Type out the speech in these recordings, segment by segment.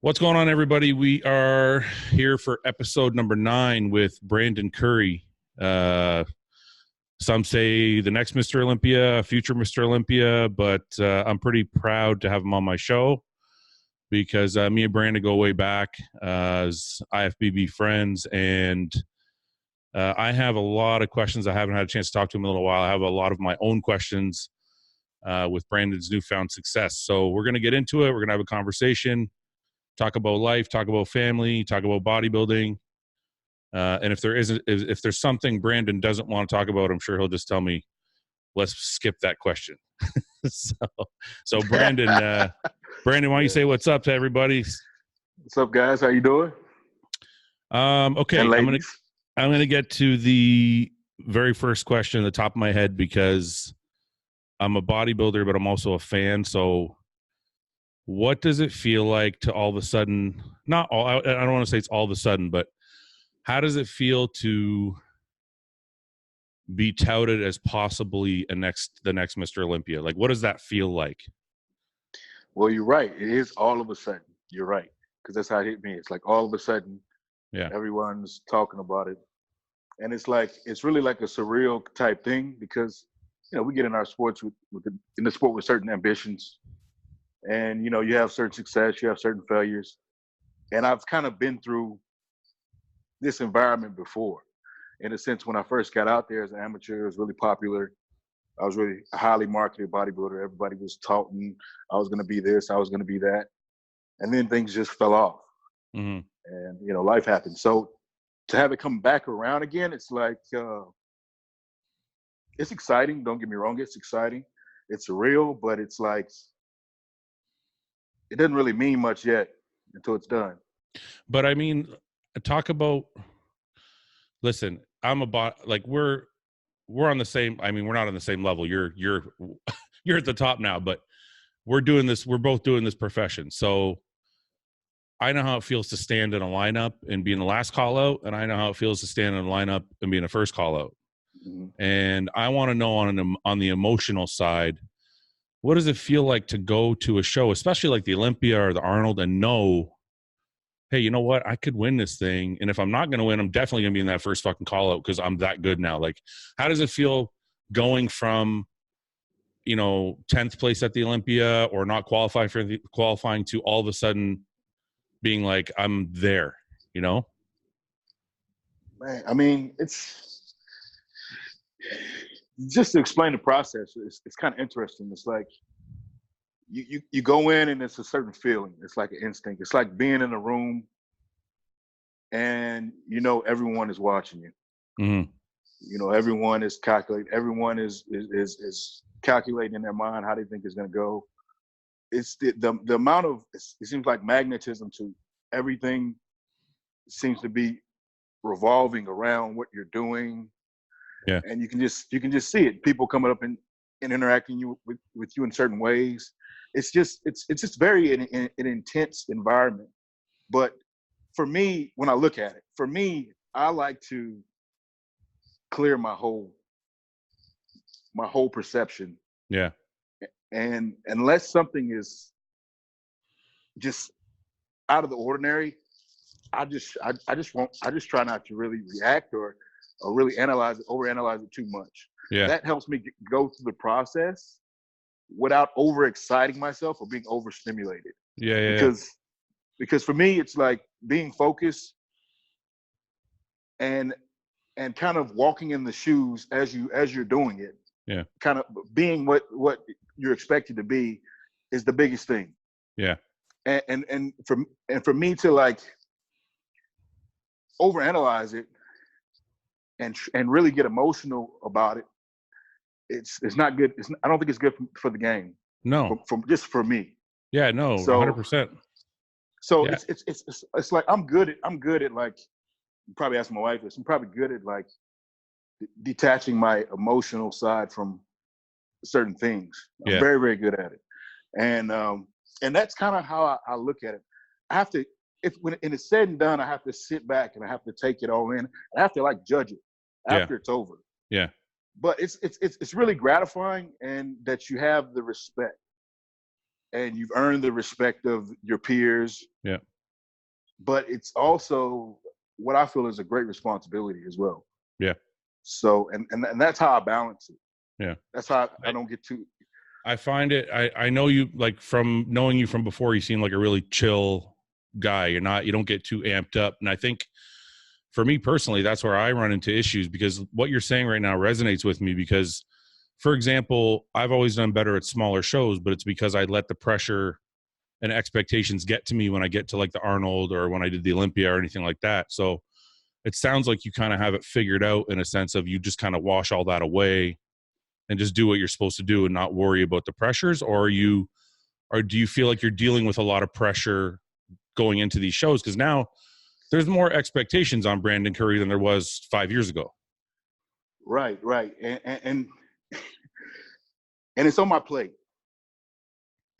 What's going on, everybody? We are here for episode number 9 with Brandon Curry. Some say the next Mr. Olympia, future Mr. Olympia, but I'm pretty proud to have him on my show because me and Brandon go way back as IFBB friends, and I have a lot of questions. I haven't had a chance to talk to him in a little while. I have a lot of my own questions with Brandon's newfound success. So we're going to get into it. We're going to have a conversation. Talk about life, talk about family, talk about bodybuilding. And if there's something Brandon doesn't want to talk about, I'm sure he'll just tell me, let's skip that question. so Brandon, why don't you say what's up to everybody? What's up, guys? How you doing? Okay. I'm gonna get to the very first question at the top of my head because I'm a bodybuilder, but I'm also a fan. So what does it feel like to all of a sudden, I don't want to say it's all of a sudden, but how does it feel to be touted as possibly the next Mr. Olympia? Like, what does that feel like? Well, you're right. It is all of a sudden. You're right. Because that's how it hit me. It's like all of a sudden, everyone's talking about it. And it's really like a surreal type thing because, we get in our sports in the sport with certain ambitions. And, you have certain success, you have certain failures. And I've kind of been through this environment before. In a sense, when I first got out there as an amateur, it was really popular. I was really a highly marketed bodybuilder. Everybody was touting I was going to be this, I was going to be that. And then things just fell off. Mm-hmm. And, life happened. So to have it come back around again, it's like, it's exciting. Don't get me wrong. It's exciting. It's surreal, but it's like, it doesn't really mean much yet until it's done. But I mean, talk about, listen, we're on the same, we're not on the same level. You're at the top now, but we're both doing this profession. So I know how it feels to stand in a lineup and be in the last call out. And I know how it feels to stand in a lineup and be in the first call out. Mm-hmm. And I want to know on the emotional side, what does it feel like to go to a show, especially like the Olympia or the Arnold, and know, hey, you know what? I could win this thing. And if I'm not going to win, I'm definitely going to be in that first fucking call out because I'm that good now. Like, how does it feel going from, 10th place at the Olympia or not qualifying to all of a sudden being like, I'm there, Man, it's just to explain the process. It's kind of interesting. It's like you go in and it's a certain feeling. It's like an instinct. It's like being in a room and everyone is watching you. Mm-hmm. Everyone is calculating. Everyone is calculating in their mind how they think it's going to go. It's the amount of, it seems like magnetism to everything seems to be revolving around what you're doing. Yeah. And you can just see it. People coming up and interacting with you in certain ways. It's just very an intense environment. But for me, when I look at it, I like to clear my whole perception. Yeah. And unless something is just out of the ordinary, I just try not to really react or really overanalyze it too much. Yeah. That helps me go through the process without overexciting myself or being overstimulated. Yeah. Because for me, it's like being focused and kind of walking in the shoes as you're doing it. Yeah. Kind of being what you're expected to be is the biggest thing. Yeah. And for me to like overanalyze it and really get emotional about it, it's not good. I don't think it's good for the game. No, just for me. Yeah, no, 100%. So yeah. It's like I'm good at like, you probably ask my wife this. I'm probably good at like detaching my emotional side from certain things. I'm very, very good at it, and that's kind of how I look at it. I have to, when it's said and done, I have to sit back and I have to take it all in. I have to like judge it after it's over. Yeah. But it's really gratifying, and that you have the respect, and you've earned the respect of your peers. Yeah. but it's also what I feel is a great responsibility as well. Yeah. So, and that's how I balance it. Yeah. That's how I don't get too. I find it, I know you, like, from knowing you from before, you seem like a really chill guy. You don't get too amped up. And I think for me personally, that's where I run into issues, because what you're saying right now resonates with me. Because, for example, I've always done better at smaller shows, but it's because I let the pressure and expectations get to me when I get to like the Arnold or when I did the Olympia or anything like that. So it sounds like you kind of have it figured out, in a sense of you just kind of wash all that away and just do what you're supposed to do and not worry about the pressures. Or do you feel like you're dealing with a lot of pressure going into these shows? Because now there's more expectations on Brandon Curry than there was 5 years ago. Right. And it's on my plate.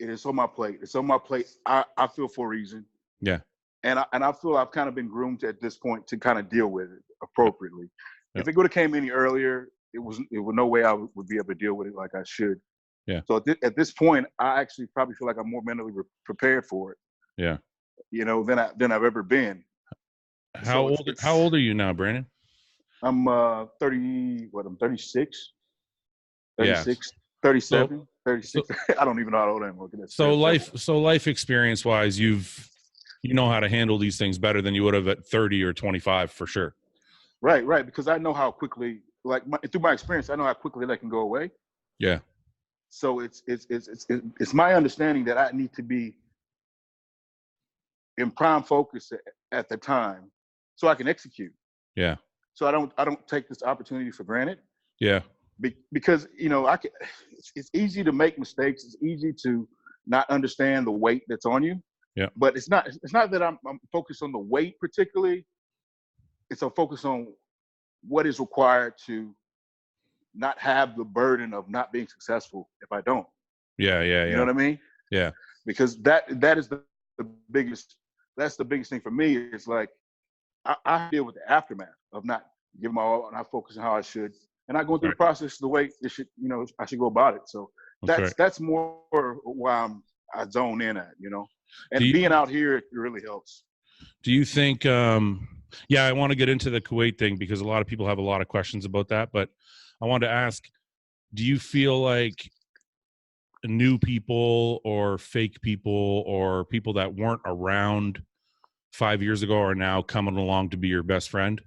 It is on my plate. It's on my plate. I feel for a reason. Yeah. And I feel I've kind of been groomed at this point to kind of deal with it appropriately. Yeah. If it would have came any earlier, it was no way I would be able to deal with it like I should. Yeah. So at this point, I actually probably feel like I'm more mentally prepared for it. Yeah. Than I've ever been. How old are you now, Brandon? I'm 30. What? I'm 36. 36. Yeah. 37. 36. I don't even know how old I am looking at. So life experience wise, you know how to handle these things better than you would have at 30 or 25 for sure. Right. Because I know how quickly, through my experience, I know how quickly that can go away. Yeah. So it's my understanding that I need to be in prime focus at the time, so I can execute. Yeah. So I don't take this opportunity for granted. Yeah. Because it's easy to make mistakes. It's easy to not understand the weight that's on you. Yeah. But it's not that I'm focused on the weight particularly. It's a focus on what is required to not have the burden of not being successful if I don't. Yeah. You know what I mean? Yeah. Because that is the biggest. That's the biggest thing for me. It's like I deal with the aftermath of not giving my all, not focusing how I should, and not going through the process the way it should. I should go about it. So that's more why I zone in at. And being out here, it really helps. Do you think? I want to get into the Kuwait thing because a lot of people have a lot of questions about that. But I wanted to ask: do you feel like new people or fake people or people that weren't around 5 years ago are now coming along to be your best friend?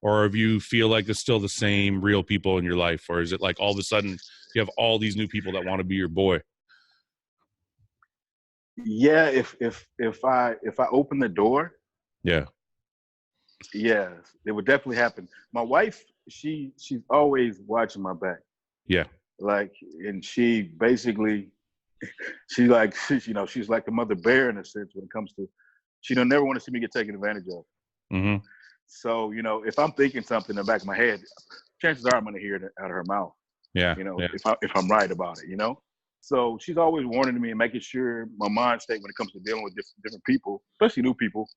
Or if you feel like it's still the same real people in your life? Or is it like all of a sudden you have all these new people that want to be your boy? Yeah, if I open the door, yeah, it would definitely happen. My wife, she's always watching my back. Yeah. And she basically, she's like the mother bear in a sense when it comes to, she don't never want to see me get taken advantage of. Mm-hmm. So, if I'm thinking something in the back of my head, chances are I'm going to hear it out of her mouth. Yeah. If I'm right about it, So she's always warning me and making sure my mind state when it comes to dealing with different people, especially new people,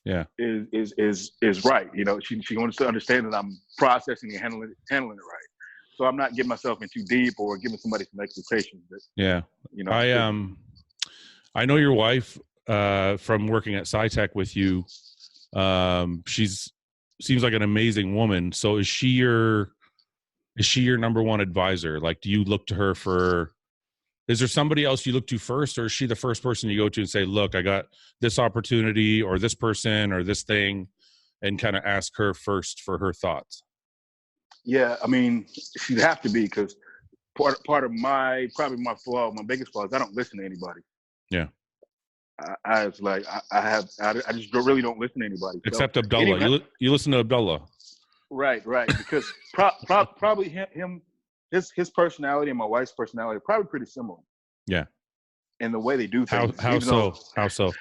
is right. She wants to understand that I'm processing and handling it right. So I'm not getting myself in too deep or giving somebody some expectations. I know your wife from working at SciTech with you. Seems like an amazing woman. So is she your number one advisor? Like, do you look to her for? Is there somebody else you look to first, or is she the first person you go to and say, "Look, I got this opportunity, or this person, or this thing," and kind of ask her first for her thoughts? Yeah, I mean, she'd have to be, because part of my biggest flaw is I don't listen to anybody. Yeah. I just really don't listen to anybody. Except Abdullah. Anyway, you listen to Abdullah. Right. Because probably his personality and my wife's personality are probably pretty similar. Yeah. And the way they do things. How so?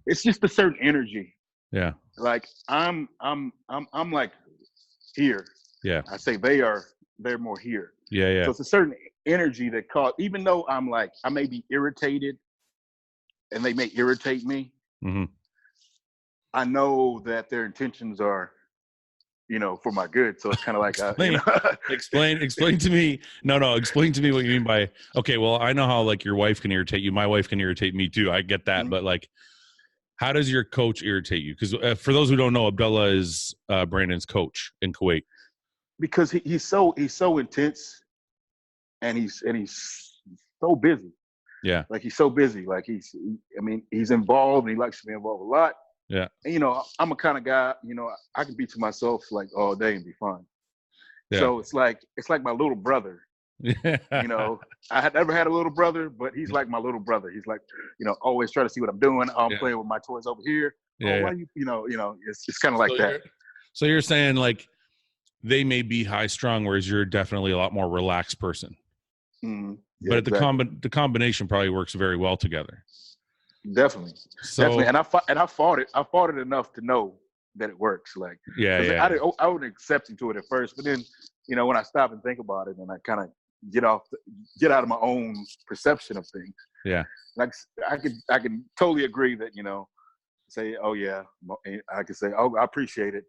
It's just a certain energy. Yeah. Like I'm like here. Yeah. I say they're more here. Yeah. So it's a certain energy that even though I may be irritated and they may irritate me, mm-hmm. I know that their intentions are, for my good. So it's kind of like, explain to me. No, explain to me what you mean by, okay, well, I know how like your wife can irritate you. My wife can irritate me too. I get that. Mm-hmm. But like, How does your coach irritate you? Because for those who don't know, Abdullah is Brandon's coach in Kuwait. Because he's so intense, and he's so busy. Yeah. Like he's so busy. Like he's involved, and he likes to be involved a lot. Yeah. And I'm a kind of guy, I can be to myself like all day and be fine. Yeah. So it's like my little brother. I had never had a little brother, but he's like my little brother. He's like, always try to see what I'm doing. I'm playing with my toys over here. Why it's kind of like that. So you're saying like they may be high strung, whereas you're definitely a lot more relaxed person. Mm-hmm. Yeah, but exactly. the combination probably works very well together. Definitely. And I fought it. I fought it enough to know that it works. Like, I wouldn't accept to it at first, but then, when I stop and think about it, and I kind of get out of my own perception of things. Yeah. Like I can totally agree that, say, oh yeah, I could say, oh, I appreciate it.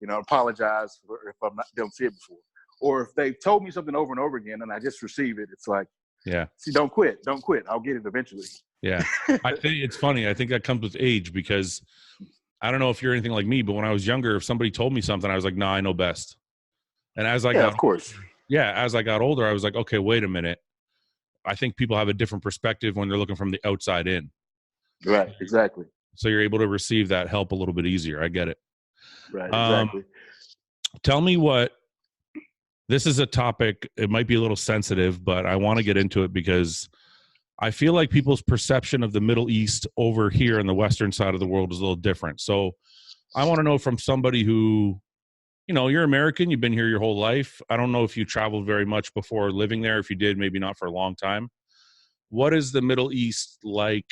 Apologize if I'm not don't see it before. Or if they've told me something over and over again and I just receive it, it's like, yeah, see, don't quit. I'll get it eventually. Yeah. I think it's funny. I think that comes with age, because I don't know if you're anything like me, but when I was younger, if somebody told me something, I was like, nah, I know best. And as I got, of course. Yeah. As I got older, I was like, okay, wait a minute. I think people have a different perspective when they're looking from the outside in. Right. Exactly. So you're able to receive that help a little bit easier. I get it. Right. Exactly. Tell me this is a topic, it might be a little sensitive, but I want to get into it because I feel like people's perception of the Middle East over here in the Western side of the world is a little different. So I want to know from somebody who, you're American, you've been here your whole life. I don't know if you traveled very much before living there. If you did, maybe not for a long time. What is the Middle East like?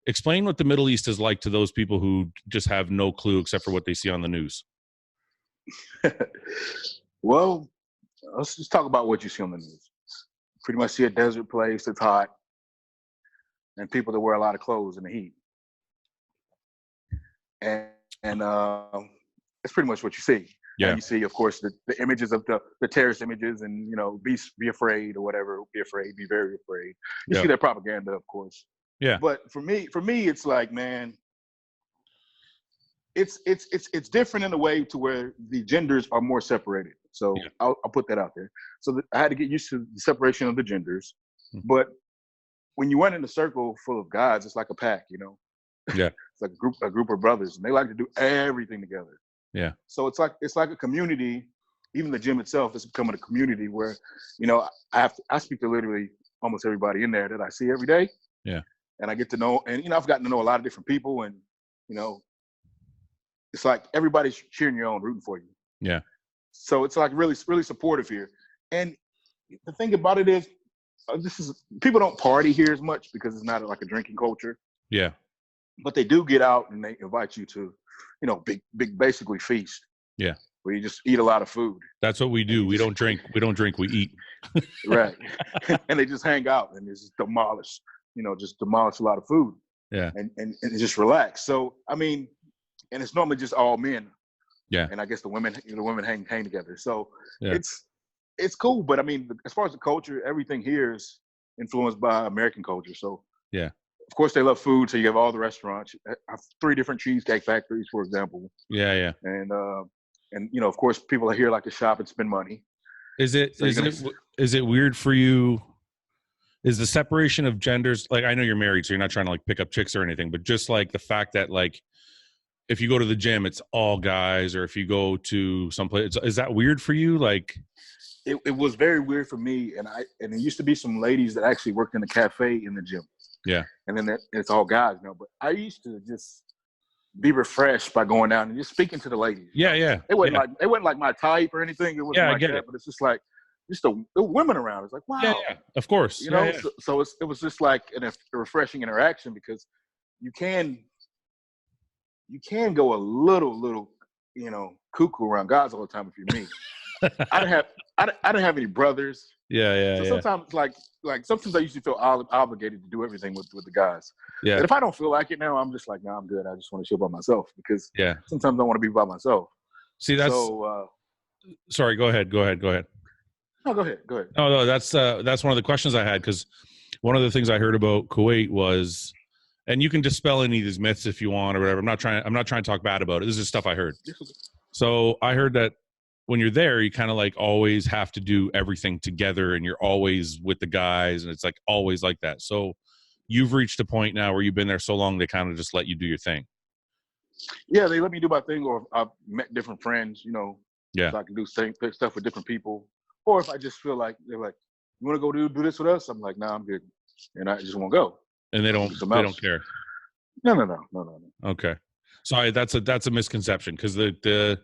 Explain what the Middle East is like to those people who just have no clue except for what they see on the news. Well, let's just talk about what you see on the news. Pretty much see a desert place that's hot and people that wear a lot of clothes in the heat. And that's pretty much what you see. Yeah. And you see, of course, the images of the terrorist images and, be afraid or whatever, be afraid, be very afraid. You see that propaganda, of course. Yeah. But for me, it's like, man, it's different in a way to where the genders are more separated. So I'll put that out there. So I had to get used to the separation of the genders. Mm-hmm. But when you run in a circle full of guys, it's like a pack, Yeah. It's like a group of brothers, and they like to do everything together. Yeah. So it's like a community. Even the gym itself is becoming a community where, I speak to literally almost everybody in there that I see every day. Yeah. And I get to know, and I've gotten to know a lot of different people, and it's like everybody's cheering you on, rooting for you. Yeah. So it's like really, really supportive here. And the thing about it is, people don't party here as much because it's not like a drinking culture. Yeah. But they do get out and they invite you to, big basically feast. Yeah. Where you just eat a lot of food. That's what we do. We don't drink, we eat. Right. And they just hang out and just demolish a lot of food. Yeah. And just relax. So, and it's normally just all men. Yeah. And I guess the women hang together. So yeah. It's cool. But as far as the culture, everything here is influenced by American culture. So yeah. Of course, they love food. So you have all the restaurants. I have 3 different cheesecake factories, for example. Yeah. Yeah. And of course, people are here like to shop and spend money. Is it weird for you? Is the separation of genders, like, I know you're married, so you're not trying to like pick up chicks or anything, but just like the fact that like, if you go to the gym, it's all guys, or if you go to someplace, is that weird for you? Like, it was very weird for me. And there used to be some ladies that actually worked in the cafe in the gym. Yeah. And then it's all guys now, but I used to just be refreshed by going down and just speaking to the ladies. Yeah. Yeah. It wasn't like my type or anything. It wasn't like that, but it's just like, the women around. It's like, wow. Yeah, of course. So it was just like a refreshing interaction, because you can go a little, cuckoo around guys all the time if you're me. I didn't have any brothers. Yeah. So sometimes sometimes I used to feel obligated to do everything with the guys. Yeah. And if I don't feel like it now, I'm just like, no, I'm good. I just want to chill by myself, because sometimes I want to be by myself. See, that's sorry, go ahead. No, go ahead. No, that's one of the questions I had, because one of the things I heard about Kuwait was And you can dispel any of these myths if you want or whatever. I'm not trying to talk bad about it. This is stuff I heard. So I heard that when you're there, you kind of like always have to do everything together, and you're always with the guys, and it's like always like that. So you've reached a point now where you've been there so long, they kind of just let you do your thing. Yeah, they let me do my thing, or I've met different friends, Yeah. so I can do stuff with different people. Or if I just feel like they're like, you want to go do this with us? I'm like, nah, I'm good, and I just won't go. And they don't care. No. Okay. Sorry, that's a misconception, because the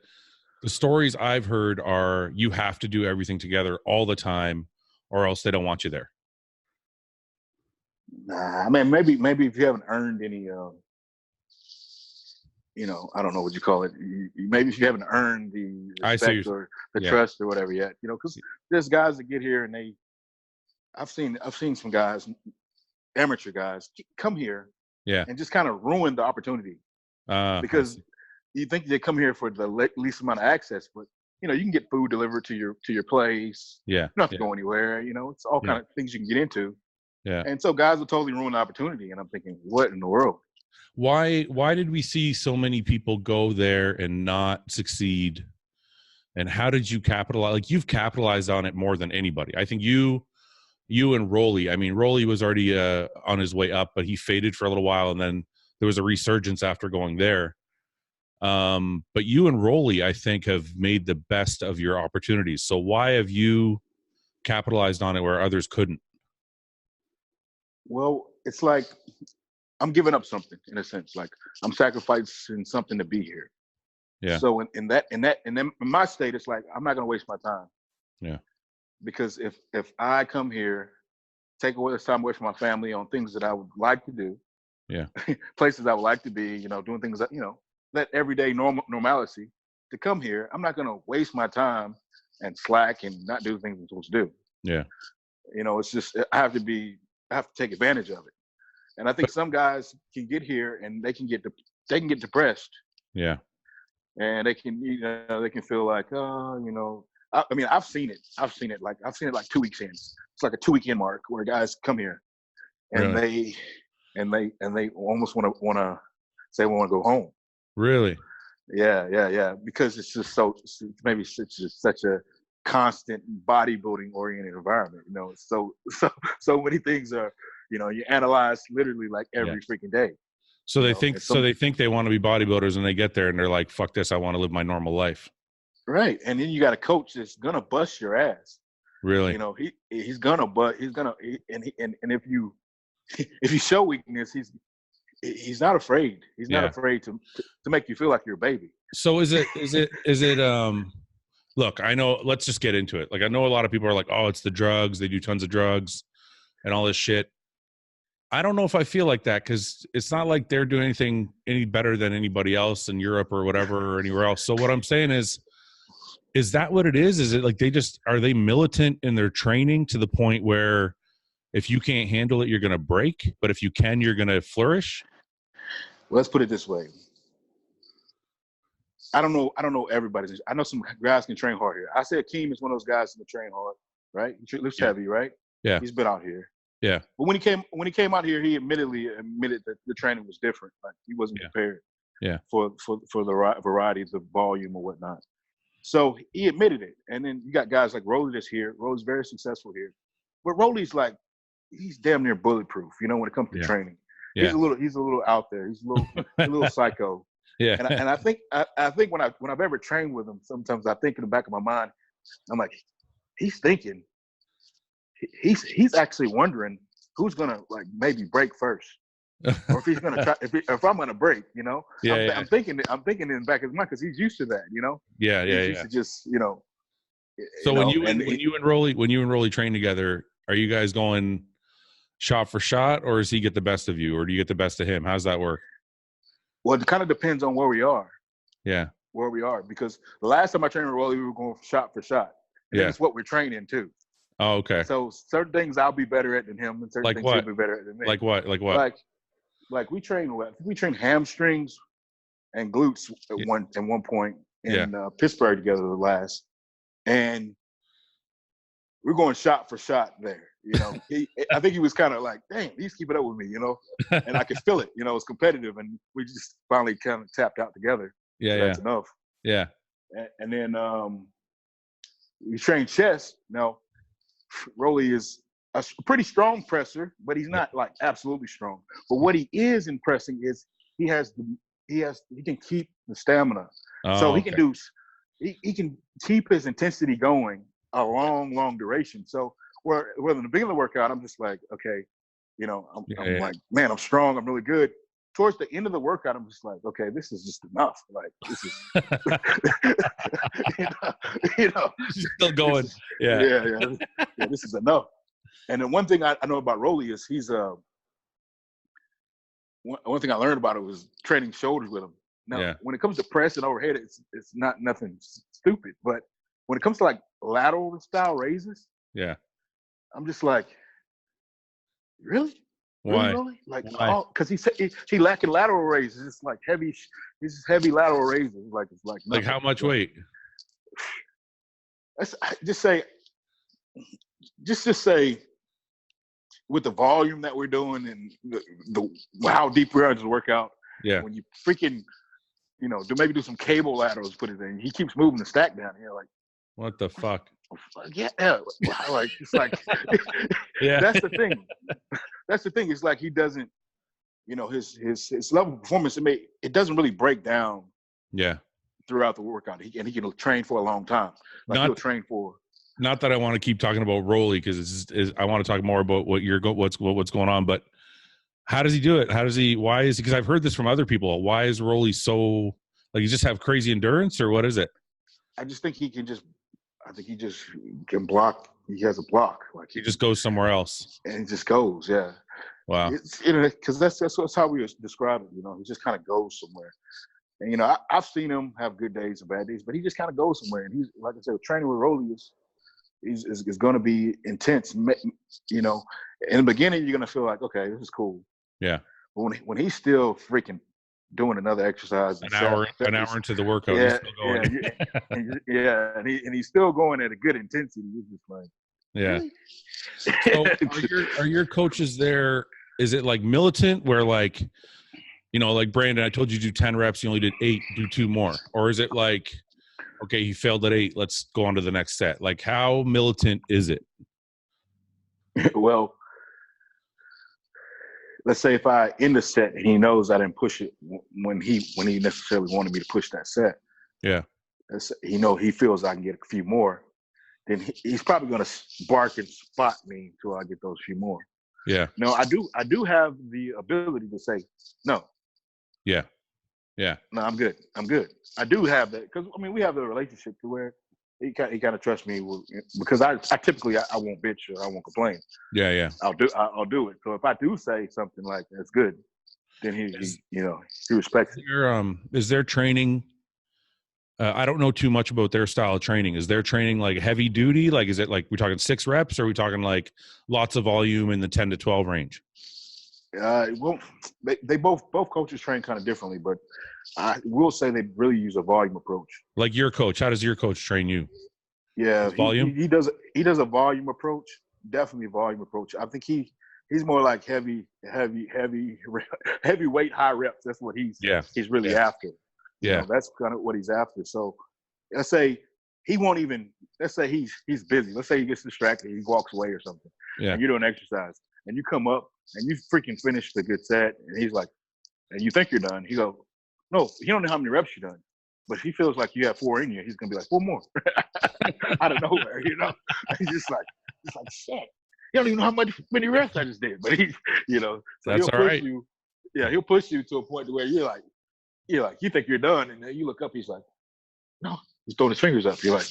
stories I've heard are you have to do everything together all the time, or else they don't want you there. Nah, I mean, maybe if you haven't earned any, I don't know what you call it. Maybe if you haven't earned the respect or the trust or whatever yet, because there's guys that get here and I've seen some guys, amateur guys, come here, and just kind of ruin the opportunity because you think they come here for the least amount of access, but you can get food delivered to your place. Yeah, you don't have to go anywhere. It's all kind of things you can get into. Yeah, and so guys will totally ruin the opportunity, and I'm thinking, what in the world? Why did we see so many people go there and not succeed? And how did you capitalize? Like, you've capitalized on it more than anybody. I think you and Roelly. I mean, Roelly was already on his way up, but he faded for a little while, and then there was a resurgence after going there. But you and Roelly, I think, have made the best of your opportunities. So why have you capitalized on it where others couldn't? Well, it's like I'm giving up something, in a sense. Like, I'm sacrificing something to be here. Yeah. So in my state, it's like I'm not gonna waste my time. Yeah. Because if I come here, take away this time away from my family on things that I would like to do, yeah, places I would like to be, doing things that that everyday normalcy, to come here, I'm not gonna waste my time and slack and not do things I'm supposed to do. Yeah. It's just I have to take advantage of it. And I think some guys can get here and they can get depressed. Yeah. And they can they can feel like, I mean, I've seen it like 2 weeks in. It's like a 2-weekend mark where guys come here and really? they almost want to say we want to go home. Really? Yeah. Because it's just it's just such a constant bodybuilding oriented environment. It's so many things are, you analyze literally like every freaking day. So they think they want to be bodybuilders, and they get there and they're like, fuck this, I want to live my normal life. Right. And then you got a coach that's gonna bust your ass. Really? He's gonna and if you show weakness, he's not afraid. He's not afraid to make you feel like you're a baby. So is it look, I know, let's just get into it. Like, I know a lot of people are like, oh, it's the drugs, they do tons of drugs and all this shit. I don't know if I feel like that, because it's not like they're doing anything any better than anybody else in Europe or whatever or anywhere else. So what I'm saying is that what it is? Is it like are they militant in their training to the point where if you can't handle it, you're going to break, but if you can, you're going to flourish? Well, let's put it this way. I don't know everybody's. I know some guys can train hard here. I say Akeem is one of those guys that train hard, right? He lifts heavy, right? Yeah. He's been out here. Yeah. But when he came out here, he admitted that the training was different. Like, he wasn't prepared. Yeah. For the variety, the volume or whatnot. So he admitted it. And then you got guys like Roelly that's here. Roelly's very successful here. But Roelly's like, he's damn near bulletproof, when it comes to training. Yeah. He's a little out there. He's a little psycho. Yeah. And I think when I've ever trained with him, sometimes I think in the back of my mind, I'm like, he's thinking, he's actually wondering who's gonna like maybe break first, or if he's gonna try, if I'm gonna break, I'm thinking in the back of his mind, because he's used to that, Yeah. He's used to just, So when you and Roelly train together, are you guys going shot for shot, or does he get the best of you, or do you get the best of him? How's that work? Well, it kind of depends on where we are. Yeah. Where we are, because the last time I trained with Roelly, we were going shot for shot. And that's what we're training too. Oh, okay. So certain things I'll be better at than him, and certain things he'll be better at than me. Like what? Like we train hamstrings and glutes at one point in Pittsburgh together the last, and we're going shot for shot there. You know, I think he was kind of like, dang, he's keeping up with me, you know, and I could feel it. You know, it's competitive, and we just finally kind of tapped out together. Yeah, So yeah, that's enough. yeah. And then we train chest. Now, Roelly is a pretty strong presser, but he's not like absolutely strong. But what he is in pressing is he can keep the stamina. So Oh, he can okay. he can keep his intensity going a long duration. So where in the beginning of the workout, I'm just like, okay, you know, I'm like, man, I'm strong, I'm really good. Towards the end of the workout, I'm just like, okay, this is just enough. Like, this is, you know, Still going. yeah, this is enough. And then one thing I know about Roelly is he's one thing I learned about it was training shoulders with him. Now, when it comes to press and overhead, it's not nothing stupid. But when it comes to like lateral style raises, I'm just like, really? Why? Really? Like, because he lacking lateral raises. It's like heavy. This is heavy lateral raises. Like it's like nothing. Like how much weight? Just say with the volume that we're doing and the how deep we are into the workout. Yeah. When you freaking, you know, do some cable laterals, put it in. He keeps moving the stack down here. Like, what the fuck? Yeah. Like it's like, yeah. That's the thing. That's the thing. It's like he doesn't, you know, his level of performance. It doesn't really break down. Yeah. Throughout the workout, he can train for a long time. Like he'll train for. Not that I want to keep talking about Roelly because I want to talk more about what's going on. But how does he do it? Why is he? Because I've heard this from other people. Why is Roelly so like? You just have crazy endurance, or what is it? I just think he can block. He has a block. Like he just goes somewhere else, and he just goes. Yeah. Wow. Because that's how we describe it. You know, he just kind of goes somewhere. And, you know, I've seen him have good days and bad days, but he just kind of goes somewhere. And he's, like I said, training with Roelly is going to be intense. You know, in the beginning, you're going to feel like, okay, this is cool. Yeah. But when he's still freaking doing another exercise, an hour into the workout, yeah, he's still going. and he's still going at a good intensity. He's just like, yeah. Really? So are your coaches there? Is it like militant where like, you know, like Brandon, I told you to do 10 reps, you only did 8, do 2 more? Or is it like, okay, he failed at 8, let's go on to the next set? Like, how militant is it? Well, let's say if I end the set and he knows I didn't push it when he necessarily wanted me to push that set. Yeah. He feels I can get a few more, then he's probably going to bark and spot me until I get those few more. Yeah. No, I do have the ability to say no. Yeah. Yeah. No, I'm good. I do have that because I mean we have a relationship to where he kind of trusts me because I typically I won't bitch or I won't complain. Yeah, yeah. I'll do it. So if I do say something like that's good, then he respects it. Is there training? I don't know too much about their style of training. Is their training like heavy duty? Like, is it like we're talking 6 reps, or are we talking like lots of volume in the 10 to 12 range? Well, they both coaches train kind of differently, but I will say they really use a volume approach. Like your coach, how does your coach train you? Yeah, volume. He does a volume approach. Definitely a volume approach. I think he's more like heavy weight, high reps. That's what he's really after. Yeah, you know, that's kind of what he's after. So let's say he won't even. Let's say he's busy. Let's say he gets distracted. He walks away or something. Yeah, and you're doing exercise, and you come up and you freaking finish the good set, and he's like, and you think you're done. He goes, no, he don't know how many reps you're done, but he feels like you have 4 in you. He's gonna be like 4 more out of nowhere, you know. He's just like shit. You don't even know how many reps I just did, but he's, you know, so that's he'll push you. Yeah, he'll push you to a point where you're like, you think you're done, and then you look up. He's like, no, he's throwing his fingers up. You're like,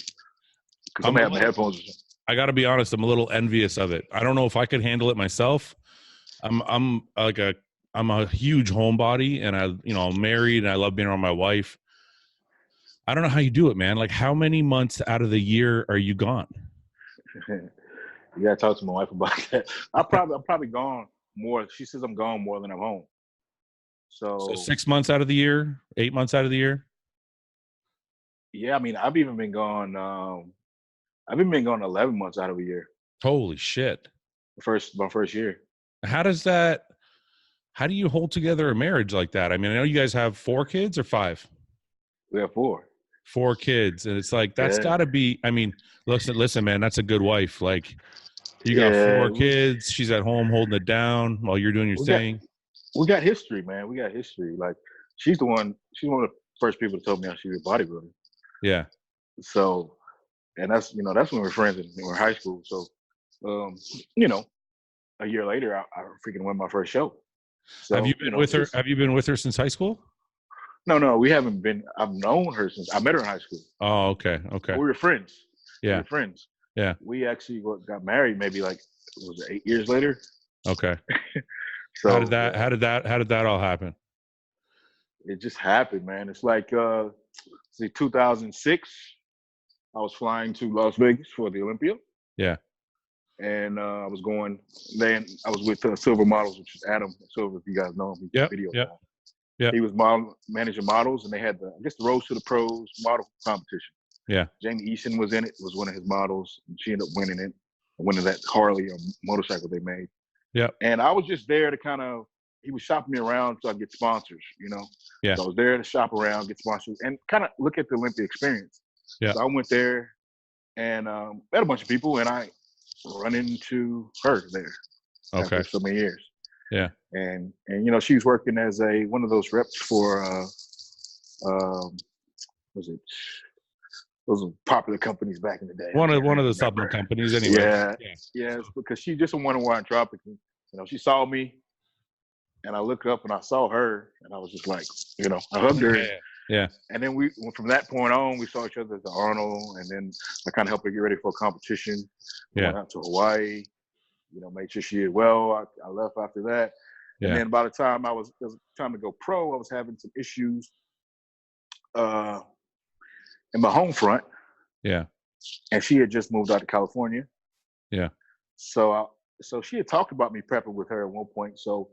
because I'm having my headphones. I got to be honest. I'm a little envious of it. I don't know if I could handle it myself. I'm a huge homebody, and I'm married, and I love being around my wife. I don't know how you do it, man. Like, how many months out of the year are you gone? You gotta talk to my wife about that. I'm probably gone more. She says I'm gone more than I'm home. So 6 months out of the year, 8 months out of the year. Yeah, I mean, I've even been gone. I've even been gone 11 months out of a year. Holy shit! my first year. How do you hold together a marriage like that? I mean, I know you guys have 4 kids or 5? We have 4. 4 kids. And it's like, that's gotta be, I mean, listen, man, that's a good wife. Like, you got 4 kids, she's at home holding it down while you're doing your thing. We got history, man. We got history. Like, she's one of the first people that told me I should be a bodybuilder. Yeah. So, and that's when we were friends and we were in high school. So, a year later, I freaking won my first show. So, have you been with her? Have you been with her since high school? No, we haven't been. I've known her since I met her in high school. Oh, okay. We were friends. Yeah. We were friends. Yeah. We actually got married maybe like, was it 8 years later? Okay. So how did that all happen? It just happened, man. It's like 2006. I was flying to Las Vegas for the Olympia. Yeah. And I was going. Then I was with Silver Models, which is Adam Silver, if you guys know him. Yeah. Yeah. He was managing models, and they had the Rose to the Pros model competition. Yeah. Jamie Eason was in it. Was one of his models, and she ended up winning that Harley motorcycle they made. Yeah. And I was just there to kind of. He was shopping me around so I get sponsors, Yeah. So I was there to shop around, get sponsors, and kind of look at the Olympia experience. Yeah. So I went there and met a bunch of people, and I run into her there. Okay. After so many years. Yeah. And she was working as one of those reps for those are popular companies back in the day. One of the supplement companies anyway. Yeah. It's because she just wanted one tropic. She saw me. And I looked up and I saw her, and I was just like, I hugged her. Yeah. And then from that point on, we saw each other at the Arnold, and then I kind of helped her get ready for a competition. Yeah. Went out to Hawaii, made sure she did well. I left after that. Yeah. And then by the time it was time to go pro, I was having some issues in my home front. Yeah. And she had just moved out to California. Yeah. So she had talked about me prepping with her at one point. So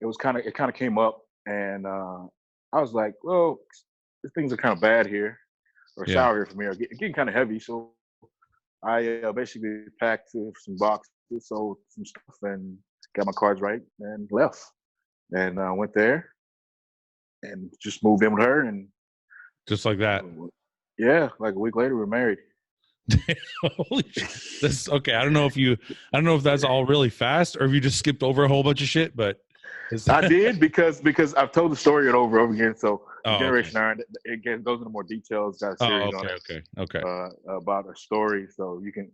it kind of came up, and I was like, well, things are kind of bad here, or sour here for me, or getting kind of heavy. So I basically packed some boxes, sold some stuff, and got my cards right, and left. And I went there, and just moved in with her, and just like that. Yeah, like a week later, we were married. Holy shit. Okay. I don't know if that's all really fast, or if you just skipped over a whole bunch of shit, but. I did because I've told the story over and over again. So Generation Iron, it goes into more details. Got a series on it. About a story. So you can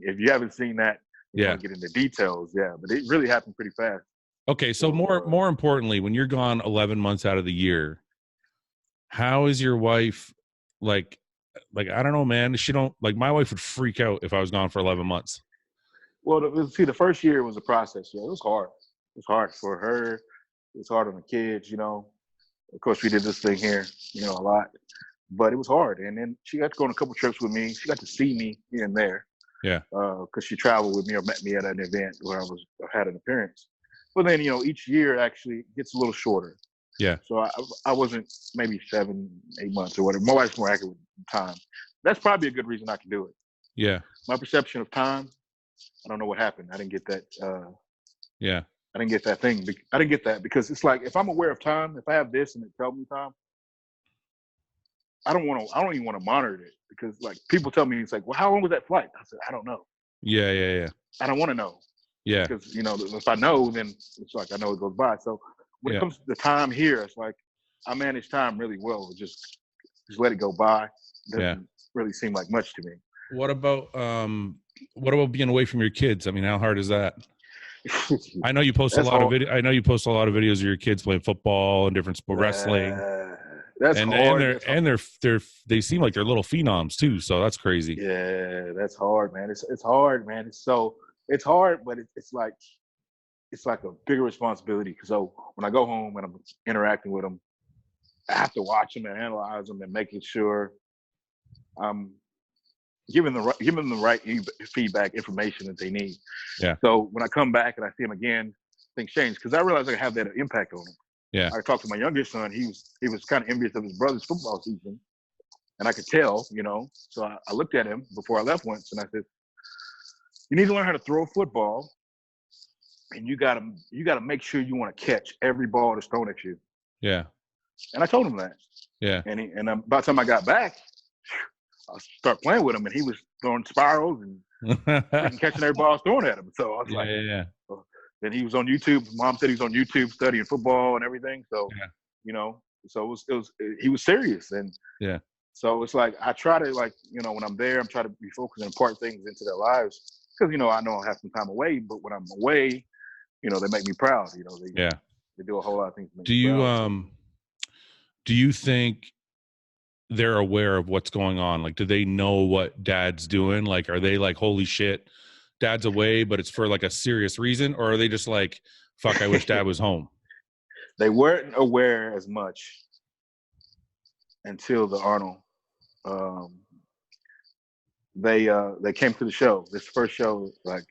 if you haven't seen that, you want to get into details. Yeah, but it really happened pretty fast. Okay, so more importantly, when you're gone 11 months out of the year, how is your wife? Like I don't know, man. She don't like my wife would freak out if I was gone for 11 months. Well, the first year was a process. Yeah, it was hard. It was hard for her. It was hard on the kids, Of course, we did this thing here, a lot. But it was hard. And then she got to go on a couple trips with me. She got to see me here and there. Yeah. Because she traveled with me or met me at an event where I had an appearance. But then, each year actually gets a little shorter. Yeah. So I wasn't maybe 7, 8 months or whatever. My wife's more accurate with time. That's probably a good reason I can do it. Yeah. My perception of time, I don't know what happened. I didn't get that. Yeah. I didn't get that thing. I didn't get that because it's like if I'm aware of time, if I have this and it tells me time, I don't even want to monitor it because like people tell me it's like, well, how long was that flight? I said, I don't know. Yeah. I don't want to know. Yeah. Because if I know, then it's like I know it goes by. So when it comes to the time here, it's like I manage time really well. Just let it go by. It doesn't really seem like much to me. What about being away from your kids? I mean, how hard is that? I know you post a lot of videos of your kids playing football and different sport, wrestling. That's hard. They seem like they're little phenoms too. So that's crazy. Yeah, that's hard, man. It's hard, man. It's hard, but it's like a bigger responsibility. So when I go home and I'm interacting with them, I have to watch them and analyze them and making sure I'm giving them the right feedback, information that they need. Yeah. So when I come back and I see them again, things change because I realize I have that impact on them. Yeah. I talked to my youngest son. He was kind of envious of his brother's football season, and I could tell, So I looked at him before I left once, and I said, "You need to learn how to throw a football and you gotta make sure you want to catch every ball that's thrown at you. Yeah. And I told him that. Yeah. And by the time I got back, I started playing with him, and he was throwing spirals and freaking catching every ball thrown at him. So I was like, yeah. Then he was on YouTube. Mom said he was on YouTube studying football and everything. So, you know, so he was serious. And yeah. So it's like, I try to, like, you know, when I'm there, I'm trying to be focused and impart things into their lives. Because, you know, I know I have some time away, but when I'm away, you know, they make me proud. You know, they do a whole lot of things to make me proud. Do you think they're aware of what's going on? Like, do they know what dad's doing? Like, are they like, holy shit, dad's away, but it's for like a serious reason? Or are they just like, fuck, I wish dad was home? They weren't aware as much until the Arnold. They came to the show. This first show, like,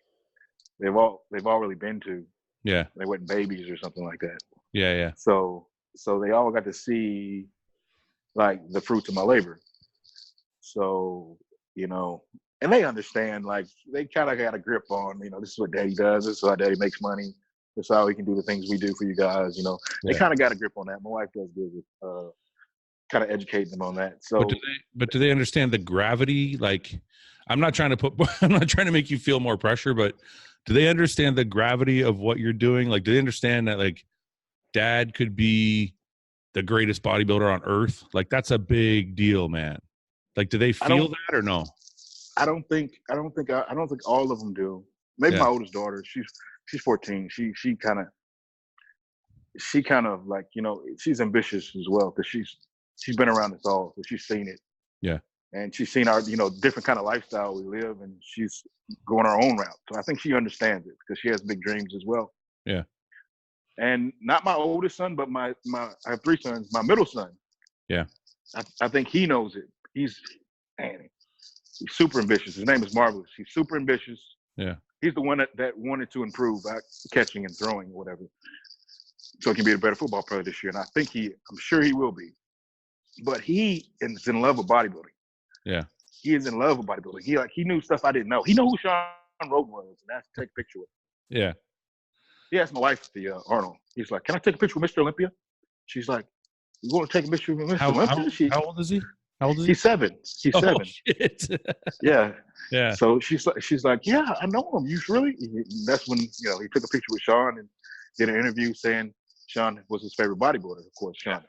they've already been to. Yeah. They weren't babies or something like that. Yeah, yeah. So they all got to see, like, the fruits of my labor. So, you know, and they understand, like, they kind of got a grip on, you know, this is what daddy does. This is how daddy makes money. This is how he can do the things we do for you guys. You know, They kind of got a grip on that. My wife does good with kind of educating them on that. So, but do they understand the gravity? Like, I'm not trying to make you feel more pressure, but do they understand the gravity of what you're doing? Like, do they understand that, like, dad could be the greatest bodybuilder on earth? Like, that's a big deal, man. Like, do they feel that or no? I don't think all of them do. Maybe my oldest daughter, she's 14. She kind of like, you know, she's ambitious as well, because she's been around this all, so she's seen it. Yeah. And she's seen our, you know, different kind of lifestyle we live, and she's going her own route. So I think she understands it, because she has big dreams as well. Yeah. And not my oldest son, but I have 3 sons. My middle son. Yeah. I think he knows it. He's super ambitious. His name is Marvelous. He's super ambitious. Yeah. He's the one that wanted to improve catching and throwing or whatever, so he can be a better football player this year. And I'm sure he will be. But he is in love with bodybuilding. Yeah. He is in love with bodybuilding. He knew stuff I didn't know. He knew who Sean Roden was, and asked to take a picture with him. Yeah. He asked my wife at the Arnold. He's like, "Can I take a picture with Mr. Olympia?" She's like, "You want to take a picture with Mr. Olympia?" How old is he? He's 7. He's 7. Shit. Yeah. Yeah. So she's like, "Yeah, I know him. You really?" That's when, you know, he took a picture with Sean and did an interview saying Sean was his favorite bodybuilder. Of course, Sean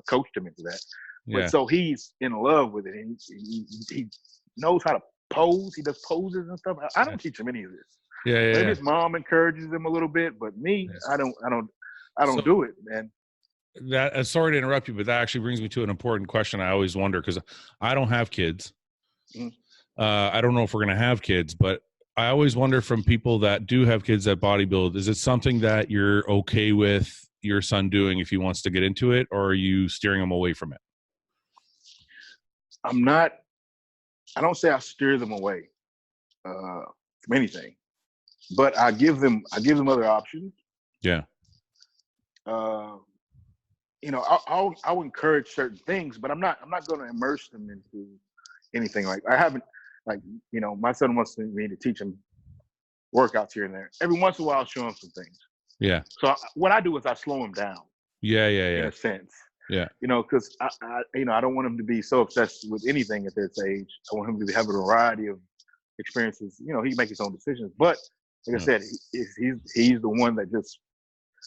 coached him into that. But Yeah. so he's in love with it, and he knows how to pose. He does poses and stuff. I don't teach him any of this. Yeah. Maybe his mom encourages him a little bit, but me, I don't do it, man. That sorry to interrupt you, but that actually brings me to an important question. I always wonder, because I don't have kids. I don't know if we're going to have kids, but I always wonder, from people that do have kids that bodybuild, is it something that you're okay with your son doing if he wants to get into it, or are you steering him away from it? I'm not. I don't say I steer them away from anything, but I give them other options. Yeah. You know, I'll encourage certain things, but I'm not going to immerse them into anything. Like, I haven't, like, you know, my son wants me to teach him workouts here and there. Every once in a while, I'll show him some things. Yeah. So what I do is I slow him down. Yeah. In a sense. Yeah. You know, because I don't want him to be so obsessed with anything at this age. I want him to have a variety of experiences. You know, he can make his own decisions. But like I said, he's the one that just.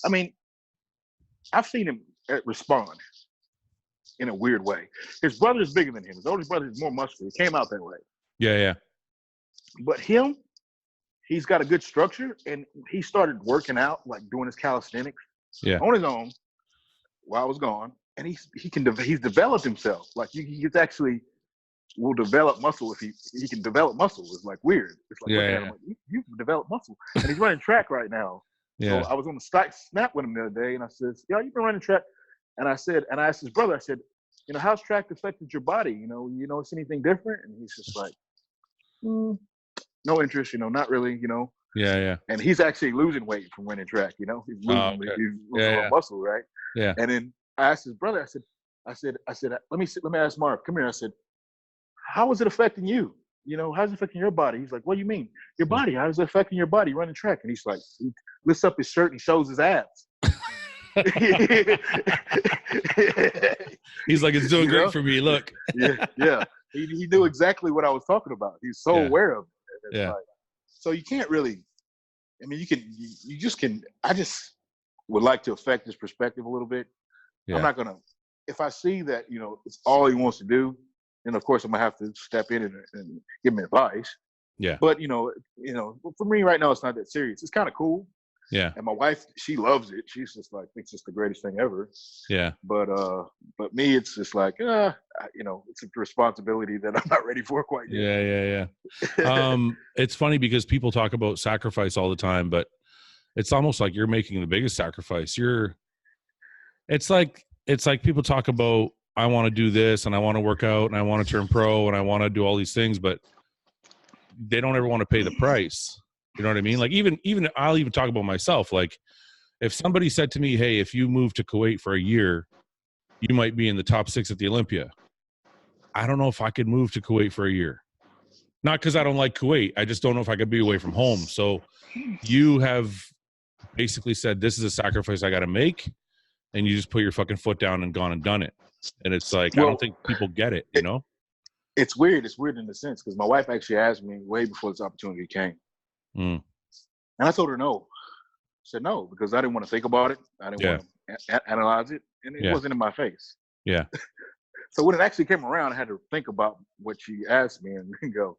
I mean, I've seen him respond in a weird way. His brother is bigger than him. His older brother is more muscular. He came out that way. Yeah. But he's got a good structure, and he started working out, like doing his calisthenics on his own while I was gone. And he's developed himself. Like, he's actually will develop muscle if he can develop muscle. It's like weird. It's like, like, you develop muscle, and he's running track right now. Yeah. So I was on the snap with him the other day, and I said, "Yo, you've been running track." And I asked his brother, I said, "You know, how's track affected your body? You notice anything different?" And he's just like, "No interest. You know, not really. You know." Yeah. And he's actually losing weight from running track. You know, he's losing muscle, right? Yeah. And then I asked his brother, I said, let me ask Mark, come here. I said, "How is it affecting you?" you know, how's it affecting your body? He's like, what do you mean? Your body, how is it affecting your body running track? And he's like, he lifts up his shirt and shows his abs. He's like, it's doing great for me. Look. Yeah. He knew exactly what I was talking about. He's so aware of it. It's like, so you can't really, I mean, you just can, I just would like to affect his perspective a little bit. Yeah. I'm not going to, if I see that, you know, it's all he wants to do, then of course I'm gonna have to step in and give him advice. Yeah. But you know, for me right now, it's not that serious. It's kind of cool. Yeah. And my wife, she loves it. She's just like, thinks it's the greatest thing ever. Yeah. But me, it's just like, you know, it's a responsibility that I'm not ready for quite yet. Yeah. It's funny because people talk about sacrifice all the time, but it's almost like you're making the biggest sacrifice. It's like people talk about, I want to do this and I want to work out and I want to turn pro and I want to do all these things, but they don't ever want to pay the price. You know what I mean? Like even I'll even talk about myself. Like if somebody said to me, hey, if you move to Kuwait for a year, you might be in the top 6 at the Olympia. I don't know if I could move to Kuwait for a year. Not because I don't like Kuwait. I just don't know if I could be away from home. So you have basically said, this is a sacrifice I got to make. And you just put your fucking foot down and gone and done it. And it's like, I don't think people get it, you know? It's weird. It's weird in a sense because my wife actually asked me way before this opportunity came. And I told her no. I said no because I didn't want to think about it. I didn't want to analyze it. And it wasn't in my face. Yeah. So when it actually came around, I had to think about what she asked me and go,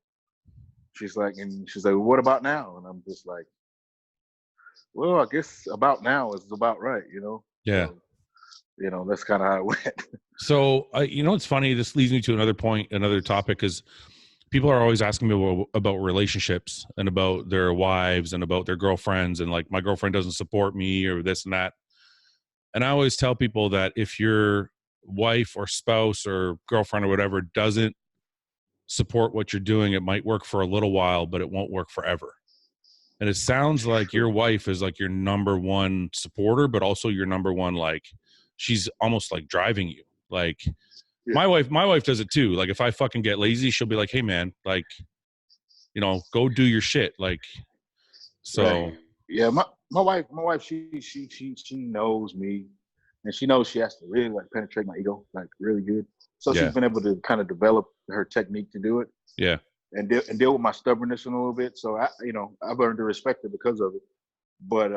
she's like, well, what about now? And I'm just like, well, I guess about now is about right, you know? Yeah. So, you know, that's kind of how it went. So, you know, it's funny. This leads me to another topic, because people are always asking me about relationships and about their wives and about their girlfriends. And like, my girlfriend doesn't support me or this and that. And I always tell people that if your wife or spouse or girlfriend or whatever doesn't support what you're doing, it might work for a little while, but it won't work forever. And it sounds like your wife is like your number one supporter, but also your number one, like, she's almost like driving you. Like my wife does it too. Like if I fucking get lazy, she'll be like, hey man, like, you know, go do your shit. Like, so. Yeah. My wife, she knows me, and she knows she has to really like penetrate my ego, like really good. So she's been able to kind of develop her technique to do it. Yeah. And deal with my stubbornness in a little bit. So I've learned to respect it because of it. But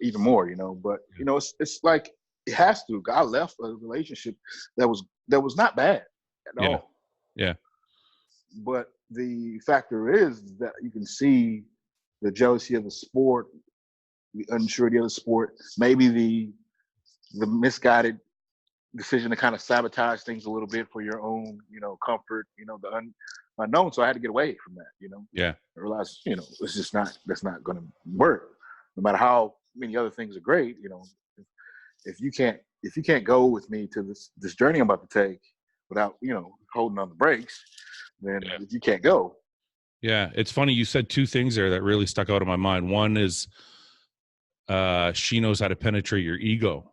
even more, you know. But you know, it's like it has to. I left a relationship that was not bad at all. Yeah. But the factor is that you can see the jealousy of the sport, the unsurety of the sport, maybe the misguided decision to kind of sabotage things a little bit for your own, you know, comfort, you know, the unknown. So I had to get away from that, you know. Yeah. I realized, you know, that's not going to work. No matter how many other things are great, you know, if you can't go with me to this journey I'm about to take without, you know, holding on the brakes, then you can't go. Yeah. It's funny. You said two things there that really stuck out in my mind. One is she knows how to penetrate your ego.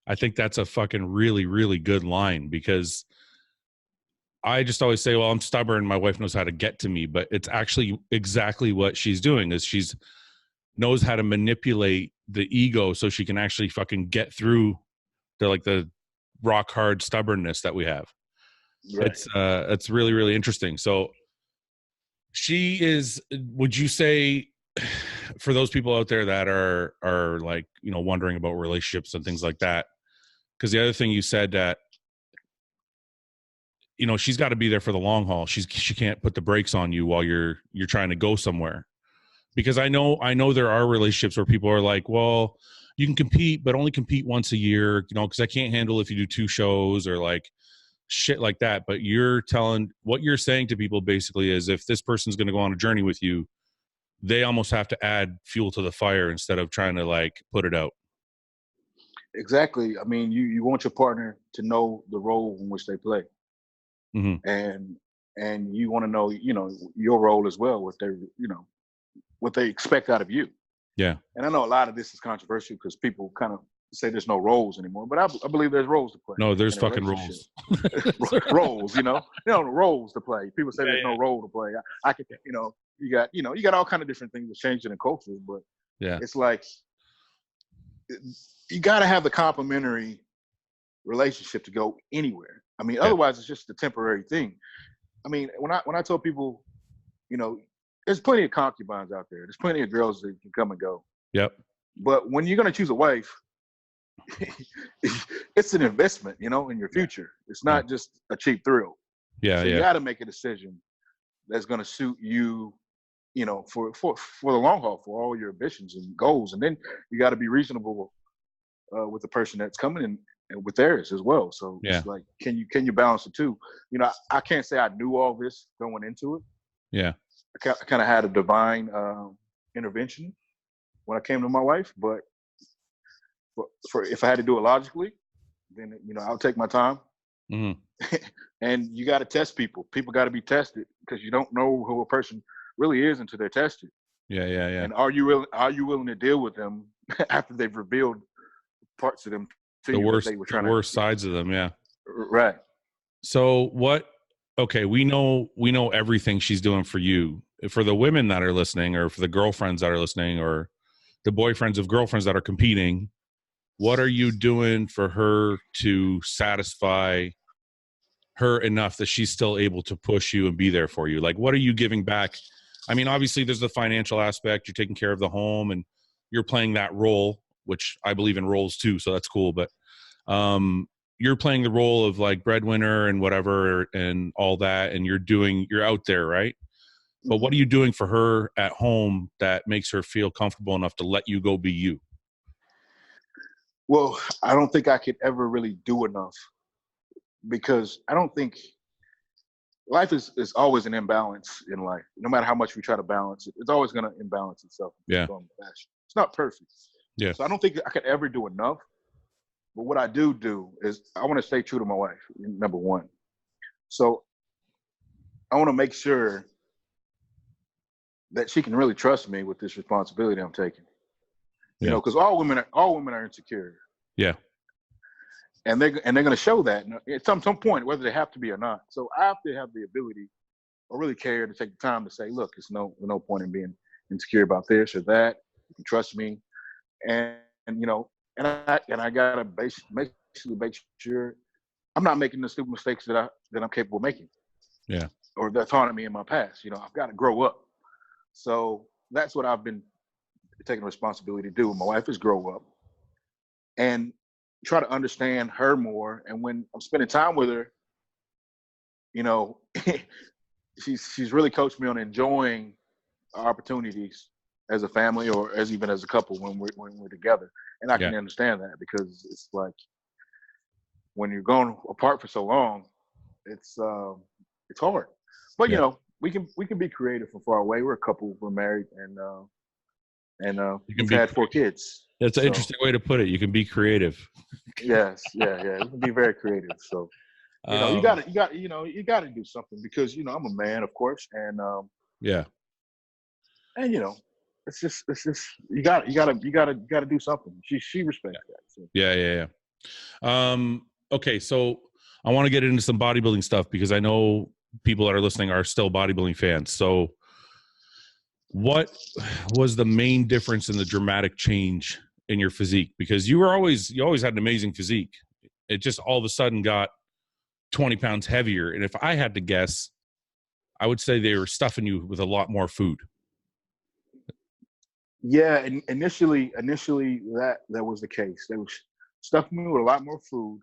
I think that's a fucking really, really good line, because I just always say, well, I'm stubborn. My wife knows how to get to me, but it's actually exactly what she's doing is she's knows how to manipulate the ego so she can actually fucking get through the rock hard stubbornness that we have. Right. It's really, really interesting. So she is, would you say, for those people out there that are like, you know, wondering about relationships and things like that, because the other thing you said that, you know, she's got to be there for the long haul. She can't put the brakes on you while you're trying to go somewhere. Because I know there are relationships where people are like, well, you can compete, but only compete once a year, you know, because I can't handle if you do 2 shows or like shit like that. But what you're saying to people basically is, if this person's going to go on a journey with you, they almost have to add fuel to the fire instead of trying to like put it out. Exactly. I mean, you want your partner to know the role in which they play. Mm-hmm. And you want to know, you know, your role as well, what they expect out of you. Yeah. And I know a lot of this is controversial because people kind of say there's no roles anymore, but I believe there's roles to play. No, there's fucking roles. Roles, roles to play. People say there's no role to play. I can, you got all kind of different things that change in cultures, but it's like you got to have the complementary relationship to go anywhere. I mean, otherwise it's just a temporary thing. I mean, when I tell people, there's plenty of concubines out there. There's plenty of girls that can come and go. Yep. But when you're going to choose a wife, it's an investment, in your future. It's not just a cheap thrill. Yeah. So you got to make a decision that's going to suit you, for the long haul, for all your ambitions and goals. And then you got to be reasonable with the person that's coming in and with theirs as well. So it's like, can you balance the two? I can't say I knew all this going into it. Yeah. I kind of had a divine intervention when I came to my wife, but for if I had to do it logically, then I'll take my time. Mm-hmm. And you got to test people. People got to be tested because you don't know who a person really is until they're tested. Yeah. And are you willing to deal with them after they've revealed parts of them to the you? The worst sides of them. Yeah. Right. So what? Okay, we know everything she's doing for you. For the women that are listening, or for the girlfriends that are listening, or the boyfriends of girlfriends that are competing, what are you doing for her to satisfy her enough that she's still able to push you and be there for you? Like, what are you giving back? I mean, obviously there's the financial aspect. You're taking care of the home and you're playing that role, which I believe in roles too. So that's cool. But you're playing the role of like breadwinner and whatever and all that. And you're out there, right? But what are you doing for her at home that makes her feel comfortable enough to let you go be you? Well, I don't think I could ever really do enough, because I don't think life is always an imbalance in life. No matter how much we try to balance it, it's always going to imbalance itself. Yeah. It's not perfect. Yeah. So I don't think I could ever do enough. But what I do is I want to stay true to my wife, number one. So I want to make sure that she can really trust me with this responsibility I'm taking. Because all women are insecure. Yeah. And they're going to show that at some point, whether they have to be or not. So I have to have the ability, or really care, to take the time to say, look, it's no point in being insecure about this or that. You can trust me, and I gotta basically make sure I'm not making the stupid mistakes that I'm capable of making. Yeah. Or that's haunted me in my past. I've got to grow up. So that's what I've been taking responsibility to do. My wife is grow up and try to understand her more. And when I'm spending time with her, she's really coached me on enjoying our opportunities as a family, or even as a couple when we're together. And I can understand that, because it's like when you're going apart for so long, it's hard. But we can be creative from far away. We're a couple. We're married, and we've had 4 kids. That's an interesting way to put it. You can be creative. Yes, yeah. We can be very creative. So you got to do something, because I'm a man, of course, and and it's just you got to do something. She respects that. So. Yeah. Okay, so I want to get into some bodybuilding stuff, because I know people that are listening are still bodybuilding fans. So what was the main difference in the dramatic change in your physique? Because you always had an amazing physique. It just all of a sudden got 20 pounds heavier. And if I had to guess, I would say they were stuffing you with a lot more food. Yeah, and initially that was the case. They was stuffing me with a lot more food.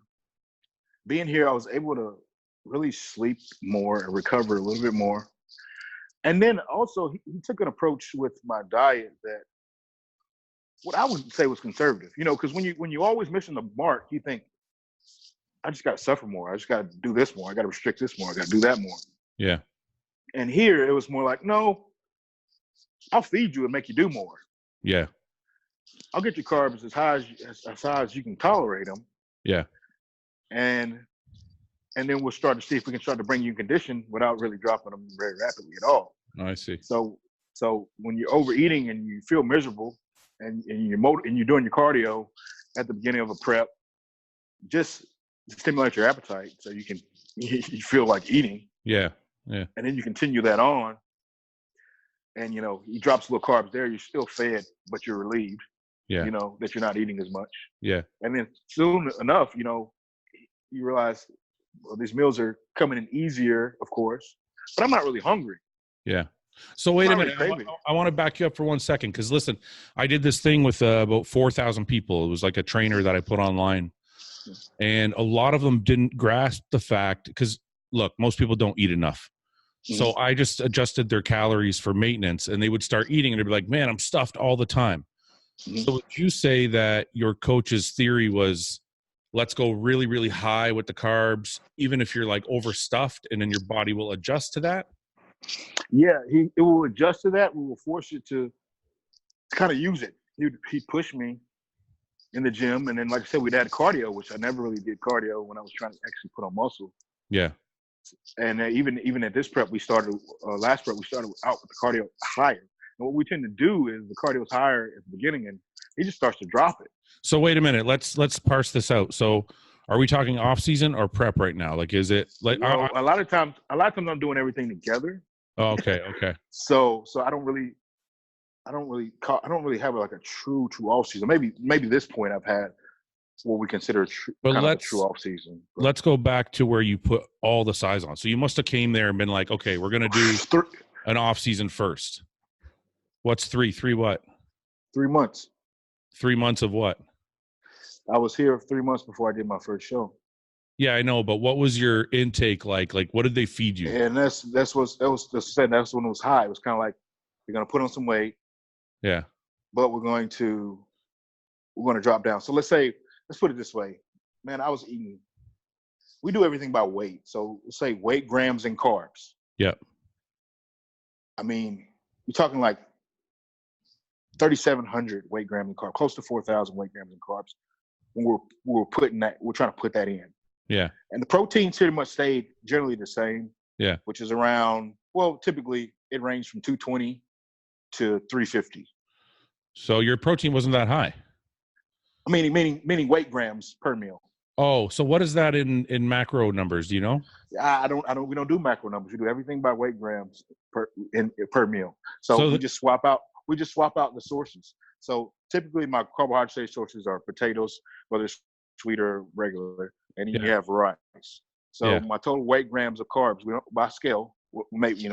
Being here, I was able to really sleep more and recover a little bit more. And then also he took an approach with my diet that what I would say was conservative. Because when you always missing the mark, you think, I just got to suffer more. I just got to do this more. I got to restrict this more. I got to do that more. Yeah. And here it was more like, no, I'll feed you and make you do more. Yeah. I'll get your carbs as high as you can tolerate them. Yeah. And then we'll start to see if we can start to bring you in condition without really dropping them very rapidly at all. Oh, I see. So when you're overeating and you feel miserable and you're doing your cardio at the beginning of a prep, just to stimulate your appetite so you feel like eating. Yeah. Yeah. And then you continue that on. And, you know, he drops a little carbs there. You're still fed, but you're relieved, Yeah. you know, that you're not eating as much. Yeah. And then soon enough, you know, you realize, well, these meals are coming in easier, of course, but I'm not really hungry. Yeah. So wait a minute. I want to back you up for 1 second. Cause listen, I did this thing with about 4,000 people. It was like a trainer that I put online, and a lot of them didn't grasp the fact, because look, most people don't eat enough. So I just adjusted their calories for maintenance, and they would start eating and they'd be like, man, I'm stuffed all the time. So would you say that your coach's theory was, let's go really, really high with the carbs, even if you're like overstuffed, and then your body will adjust to that? Yeah, it will adjust to that. We will force you to kind of use it. He'd push me in the gym, and then, like I said, we'd add cardio, which I never really did cardio when I was trying to actually put on muscle. Yeah. And even at this prep, last prep, we started out with the cardio higher. And what we tend to do is the cardio is higher at the beginning, and he just starts to drop it. So wait a minute, let's parse this out. So are we talking off season or prep right now? Like, is it like a lot of times I'm doing everything together. Oh, okay. So I don't really have like a true off season. Maybe this point I've had what we consider a true off season. Let's go back to where you put all the size on. So you must have came there and been like, okay, we're gonna do an off season first. What's 3? 3 what? 3 months. 3 months of what? I was here 3 months before I did my first show. Yeah, I know, but what was your intake like? Like, what did they feed you? And that's when it was high. It was kind of like, you're gonna put on some weight. Yeah. But we're going to drop down. So let's put it this way, man. I was eating. We do everything by weight. So let's say weight, grams, and carbs. Yeah. I mean, you're talking like 3,700 weight grams and carbs, close to 4,000 weight grams and carbs. When we're trying to put that in. Yeah. And the protein pretty much stayed generally the same. Yeah. Which is around, typically it ranged from 220 to 350. So your protein wasn't that high. Meaning weight grams per meal. Oh, so what is that in macro numbers? Do you know? We don't do macro numbers. We do everything by weight grams per meal. So we just swap out the sources. So typically my carbohydrate sources are potatoes, whether it's sweet or regular, and then you have rice. So my total weight grams of carbs, by scale, maybe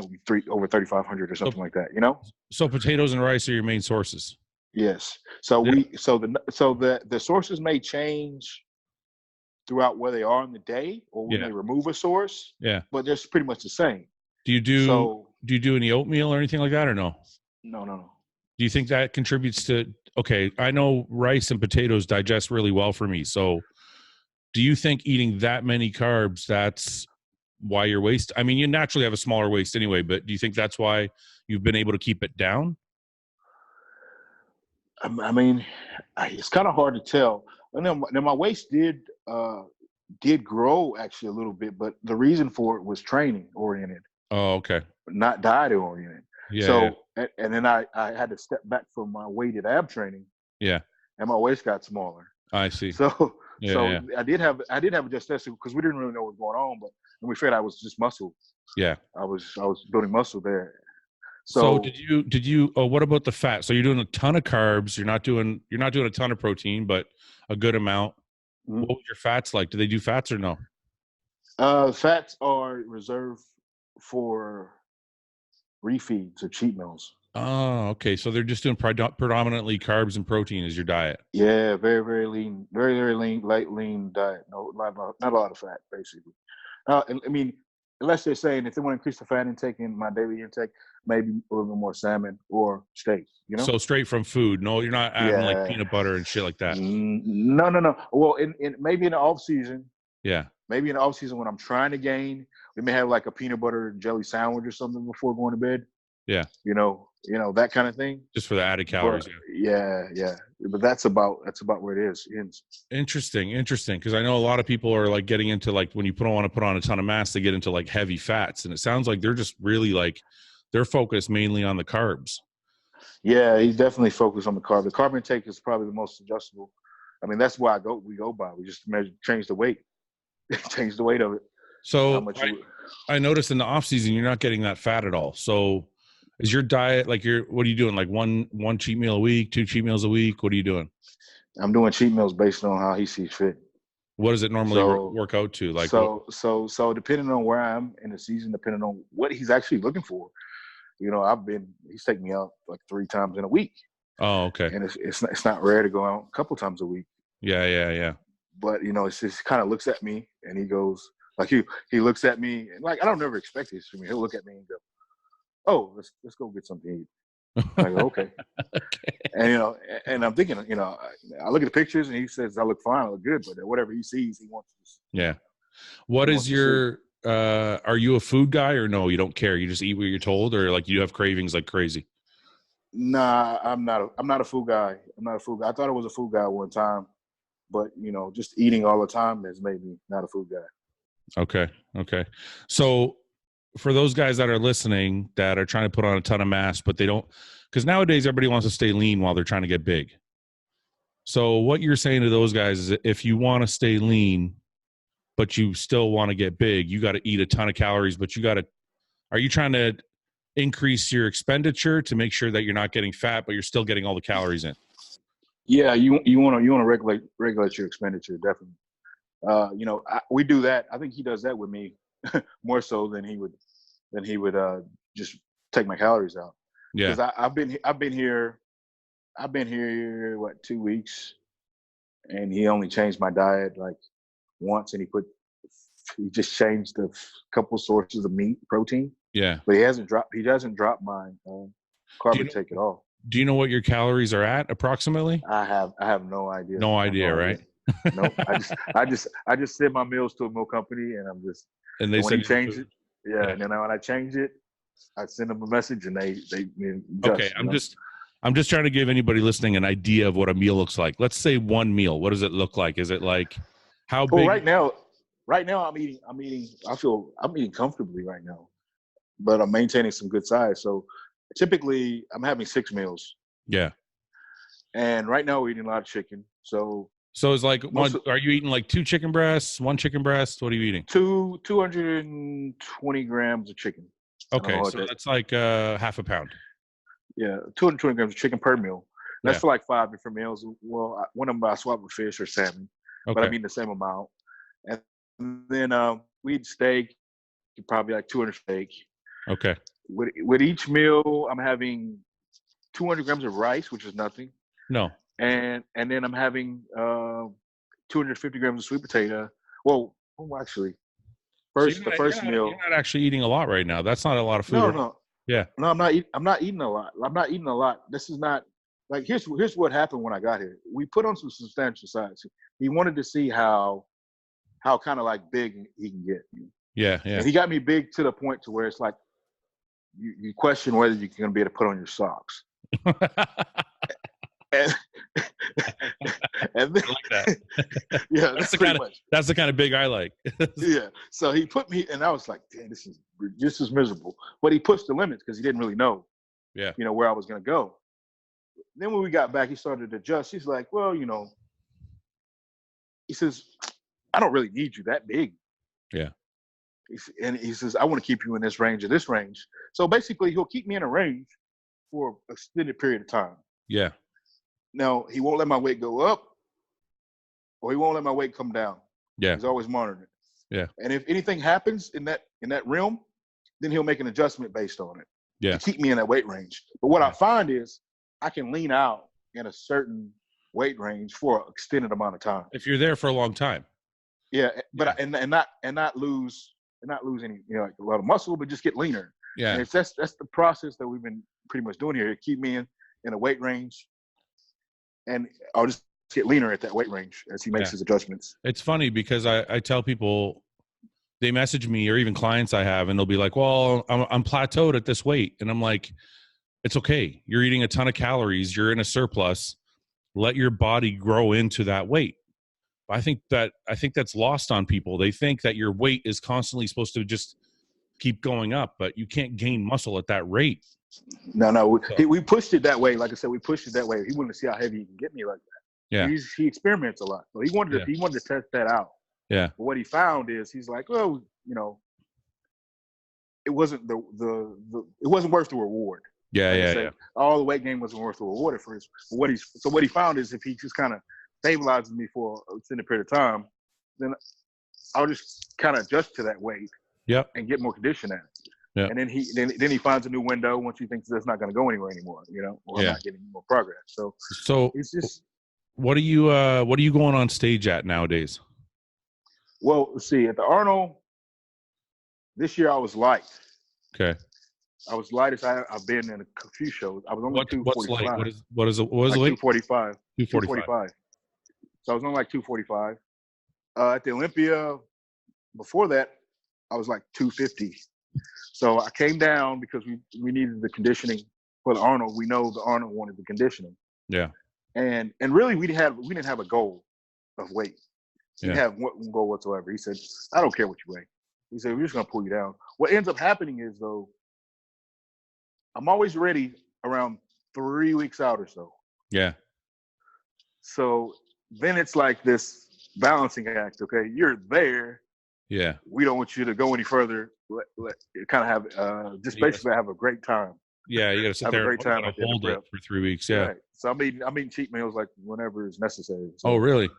over 3,500 or something like that. You know. So potatoes and rice are your main sources. Yes. So the sources may change throughout where they are in the day, or we may remove a source. Yeah. But they're pretty much the same. Do you do any oatmeal or anything like that, or no? No. Do you think that contributes to? Okay, I know rice and potatoes digest really well for me. So, do you think eating that many carbs, that's why your waist? I mean, you naturally have a smaller waist anyway, but do you think that's why you've been able to keep it down? I mean, it's kind of hard to tell. And then my waist did grow actually a little bit, but the reason for it was training oriented. Oh, okay. Not diet oriented. Yeah. So and then I had to step back from my weighted ab training. Yeah. And my waist got smaller. I see. So I did have a gestation because we didn't really know what was going on, but when we figured I was just muscle. Yeah. I was building muscle there. So did you what about the fat? So you're doing a ton of carbs, you're not doing a ton of protein, but a good amount. Mm-hmm. What was your fats like? Do they do fats or no? Fats are reserved for refeeds or cheat meals. Oh, okay. So they're just doing predominantly carbs and protein as your diet. Yeah, very, very lean, very, very lean, light, lean diet. No, not a lot of fat, basically. I mean, unless they're saying if they want to increase the fat intake in my daily intake, maybe a little bit more salmon or steak, you know? So straight from food. No, you're not adding like peanut butter and shit like that. No. Well, in maybe in the off season. Yeah. Maybe in the off season when I'm trying to gain, we may have like a peanut butter and jelly sandwich or something before going to bed. Yeah. You know, that kind of thing. Just for the added calories. Yeah. But that's about where it is. Interesting. Because I know a lot of people are like getting into like when you want to put on a ton of mass, they get into like heavy fats, and it sounds like they're just really like they're focused mainly on the carbs. Yeah, he's definitely focused on the carb. The carb intake is probably the most adjustable I mean, that's why we go by. We just change the weight, change the weight of it. So I noticed in the off season, you're not getting that fat at all. So is your diet like what are you doing? Like one cheat meal a week, 2 cheat meals a week? What are you doing? I'm doing cheat meals based on how he sees fit. What does it normally work out to? Like, so depending on where I am in the season, depending on what he's actually looking for, you know, he's taken me out like 3 times in a week. Oh, okay. And it's not rare to go out a couple times a week. Yeah. But you know, it's just kind of looks at me and he goes like he looks at me and like I don't never expect this from me. He'll look at me and go, "Oh, let's go get something to eat." I go, okay. Okay. And you know, and I'm thinking, you know, I look at the pictures and he says I look fine, I look good, but whatever he sees, he wants to. Yeah. What is your? Are you a food guy or no? You don't care. You just eat what you're told, or like you have cravings like crazy. Nah, I'm not a food guy. I'm not a food guy. I thought I was a food guy one time, but you know, just eating all the time has made me not a food guy. Okay. So for those guys that are listening that are trying to put on a ton of mass, but they don't, because nowadays everybody wants to stay lean while they're trying to get big. So what you're saying to those guys is if you want to stay lean, but you still want to get big, you got to eat a ton of calories, but are you trying to increase your expenditure to make sure that you're not getting fat, but you're still getting all the calories in? Yeah, you want to regulate your expenditure, definitely. You know, we do that. I think he does that with me more so than he would just take my calories out. Yeah, because I've been here what 2 weeks, and he only changed my diet like once, and he just changed a couple sources of meat protein. Yeah, but he doesn't drop my carb intake at all. Do you know what your calories are at approximately? I have no idea. No idea, right? No, I just send my meals to a meal company, and and they when he change it. Yeah, and then when I change it, I send them a message, and they adjust, okay. I'm just trying to give anybody listening an idea of what a meal looks like. Let's say one meal. What does it look like? Is it like how big? Well, right now I'm eating. I feel I'm eating comfortably right now, but I'm maintaining some good size. So typically I'm having 6 meals. Yeah. And right now we're eating a lot of chicken. So it's like are you eating like 2 chicken breasts, 1 chicken breast? What are you eating? 220 grams of chicken. Okay, so that's like half a pound. Yeah, 220 grams of chicken per meal. That's for like 5 different meals. Well, one of them I swap with fish or salmon, but I'm eating the same amount. And then we eat steak, probably like 200 steak. Okay. With each meal, I'm having 200 grams of rice, which is nothing. No. And then I'm having 250 grams of sweet potato. Well, actually, the first meal. You're not actually eating a lot right now. That's not a lot of food. No. Yeah. No, I'm not eating a lot. I'm not eating a lot. This is not like here's what happened when I got here. We put on some substantial size. He wanted to see how kind of like big he can get. Yeah. And he got me big to the point to where it's like you question whether you're going to be able to put on your socks. and then, I like that. Yeah, that's the kind of big I like. Yeah. So he put me, and I was like, "Damn, this is miserable." But he pushed the limits because he didn't really know, where I was going to go. Then when we got back, he started to adjust. He's like, "Well, he says, I don't really need you that big." Yeah. And he says, "I want to keep you in this range or this range." So basically, he'll keep me in a range for an extended period of time. Yeah. Now, he won't let my weight go up, or he won't let my weight come down. Yeah. He's always monitoring it. Yeah. And if anything happens in that realm, then he'll make an adjustment based on it. Yeah. To keep me in that weight range. But what I find is I can lean out in a certain weight range for an extended amount of time. If you're there for a long time. Yeah, but and not lose any like a lot of muscle, but just get leaner. Yeah. And that's the process that we've been pretty much doing here. Keep me in a weight range, and I'll just get leaner at that weight range as he makes his adjustments. It's funny because I tell people, they message me or even clients I have, and they'll be like, "Well, I'm plateaued at this weight," and I'm like, "It's okay. You're eating a ton of calories. You're in a surplus. Let your body grow into that weight." I think that's lost on people. They think that your weight is constantly supposed to just keep going up, but you can't gain muscle at that rate. No. We pushed it that way. Like I said, we pushed it that way. He wanted to see how heavy he can get me like that. Yeah. He experiments a lot. So he wanted to test that out. Yeah. But what he found is he's like, well, it wasn't it wasn't worth the reward. Yeah. All the weight gain wasn't worth the reward for his. What he found is if he just kind of stabilizes me for an extended period of time, then I'll just kind of adjust to that weight. Yep. And get more condition at it. Yeah. And then he finds a new window once he thinks that's not going to go anywhere anymore, or I'm not getting more progress. So it's just. What are you going on stage at nowadays? Well, let's see. At the Arnold this year, I was light. Okay. I was light as I've been in a few shows. I was only 245. What's light? What is it? What is it? 245. 245. So I was on like 245. At the Olympia, before that, I was like 250. So I came down because we needed the conditioning for the Arnold. We know the Arnold wanted the conditioning. Yeah. And really we didn't have a goal of weight. We didn't have one goal whatsoever. He said, I don't care what you weigh. He said, we're just gonna pull you down. What ends up happening is though, I'm always ready around 3 weeks out or so. Yeah. So then it's like this balancing act. Okay, you're there. Yeah. We don't want you to go any further. Let kind of have just basically have a great time. Yeah, you got to sit there and hold it for 3 weeks. Yeah. Right. So I'm eating cheat meals like whenever is necessary. So, oh, really?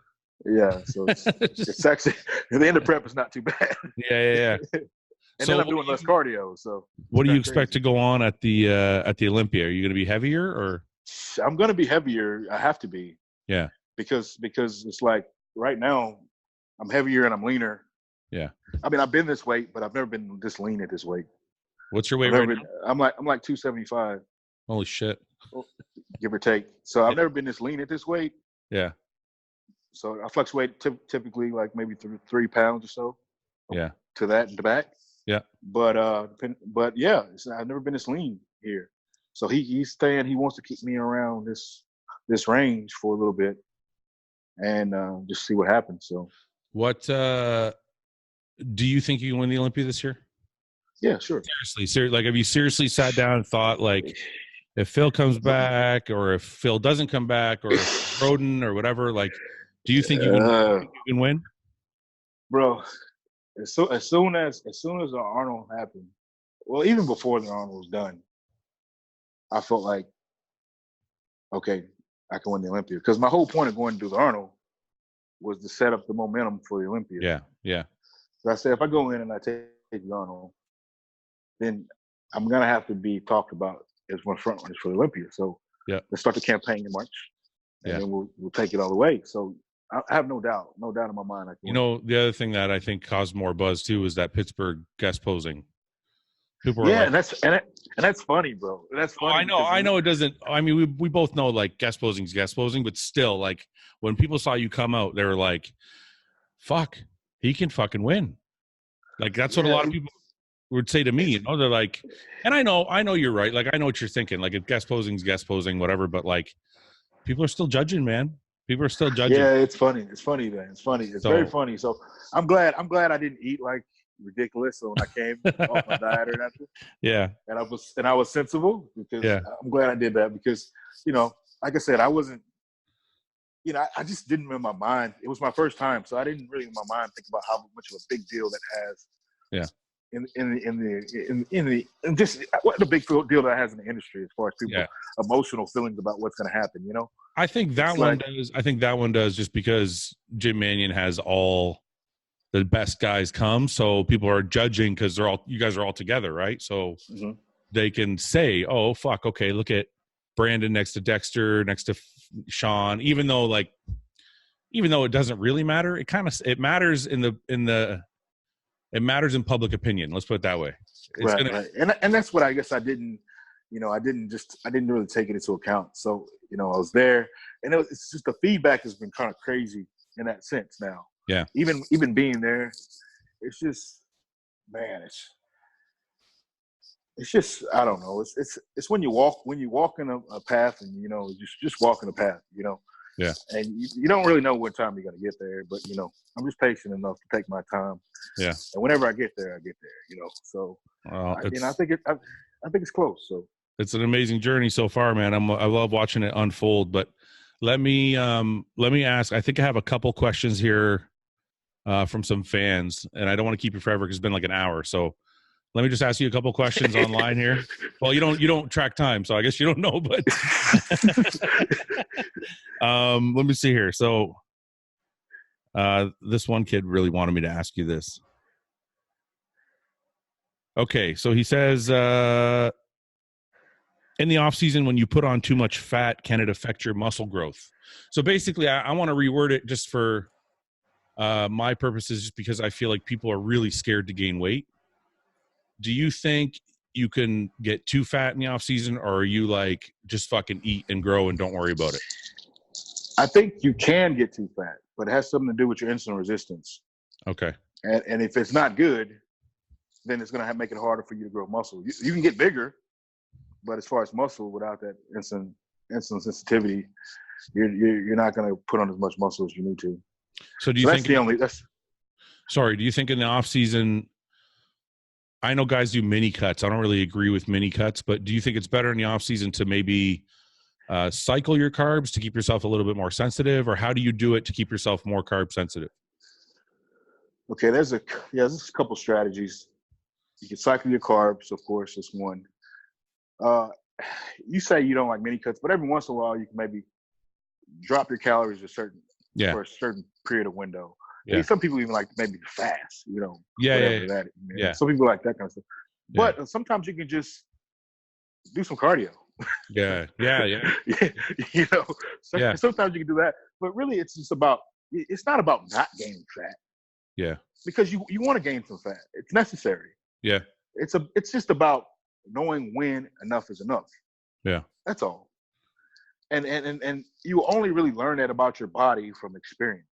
Yeah. So it's actually the end of prep is not too bad. Yeah. And so then I'm doing less cardio. So what do you expect to go on at the Olympia? Are you going to be heavier or? I'm going to be heavier. I have to be. Yeah. Because it's like right now I'm heavier and I'm leaner. Yeah. I mean, I've been this weight, but I've never been this lean at this weight. What's your weight right now? I'm like 275. Holy shit. Give or take. So I've never been this lean at this weight. Yeah. So I fluctuate typically like maybe 3 pounds or so. Yeah. To that in the back. Yeah. But yeah, I've never been this lean here. So he's saying he wants to keep me around this range for a little bit and just see what happens. So what do you think you can win the Olympia this year? Yeah, sure. Seriously, like have you seriously sat down and thought like if Phil comes back or if Phil doesn't come back or if Roden or whatever, like do you think you can win? Bro, as soon as the Arnold happened, well, even before the Arnold was done, I felt like, okay, I can win the Olympia. Because my whole point of going to do the Arnold was to set up the momentum for the Olympia. Yeah. So I said, if I go in and I take the Arnold, then I'm going to have to be talked about as one front runners for the Olympia. So let's start the campaign in March, and then we'll take it all the way. So I have no doubt in my mind. The other thing that I think caused more buzz too is that Pittsburgh guest posing. People were and that's funny, bro. That's funny. I know it doesn't. I mean, we both know like guest posing's guest posing, but still, like when people saw you come out, they were like, "Fuck, he can fucking win." Like that's what a lot of people would say to me. They're like, and I know you're right. Like I know what you're thinking. Like if guest posing, whatever. But like, people are still judging, man. People are still judging. Yeah, it's funny. It's funny, man. It's funny. It's very funny. So I'm glad I didn't eat like ridiculous. So when I came off my diet or nothing. Yeah. And I was sensible because I'm glad I did that because, like I said, I wasn't, I just didn't in my mind. It was my first time. So I didn't really in my mind think about how much of a big deal that has. Yeah. In just what the big deal that has in the industry as far as people emotional feelings about what's going to happen, I think that does. I think that one does just because Jim Mannion has all the best guys come, so people are judging because you guys are all together, right? So they can say, "Oh fuck, okay, look at Brandon next to Dexter, next to Sean." Even though it doesn't really matter, it matters it matters in public opinion. Let's put it that way. Right. And that's what I guess I didn't really take it into account. So, I was there and it's just the feedback has been kind of crazy in that sense now. Yeah. Even being there, it's just, man, it's just, I don't know. It's when you walk in a path and, just walking a path, Yeah. And you don't really know what time you're going to get there, but, I'm just patient enough to take my time. Yeah. And whenever I get there, I get there, So, I think it's close. So it's an amazing journey so far, man. I love watching it unfold, but Let me ask. I think I have a couple questions here from some fans, and I don't want to keep you forever because it's been like an hour. So let me just ask you a couple questions online here. Well, you don't track time, so I guess you don't know. But let me see here. So this one kid really wanted me to ask you this. Okay, so he says, in the off season, when you put on too much fat, can it affect your muscle growth? So basically, I want to reword it just for my purposes, just because I feel like people are really scared to gain weight. Do you think you can get too fat in the off season, or are you like just fucking eat and grow and don't worry about it? I think you can get too fat, but it has something to do with your insulin resistance. Okay. And if it's not good, then it's going to make it harder for you to grow muscle. You can get bigger, but as far as muscle, without that insulin sensitivity, you're not going to put on as much muscle as you need to. So do you think? Do you think in the off season? I know guys do mini cuts. I don't really agree with mini cuts, but do you think it's better in the off season to maybe cycle your carbs to keep yourself a little bit more sensitive, or how do you do it to keep yourself more carb sensitive? Okay, there's a couple strategies. You can cycle your carbs, of course, that's one. You say you don't like mini cuts, but every once in a while you can maybe drop your calories for a certain period of window. Yeah. Some people even like maybe fast, Yeah. Some people like that kind of stuff. Yeah. But sometimes you can just do some cardio. Yeah. Sometimes you can do that. But really it's not about not gaining fat. Yeah. Because you want to gain some fat. It's necessary. Yeah. It's just about knowing when enough is enough. Yeah. That's all. And you only really learn that about your body from experience.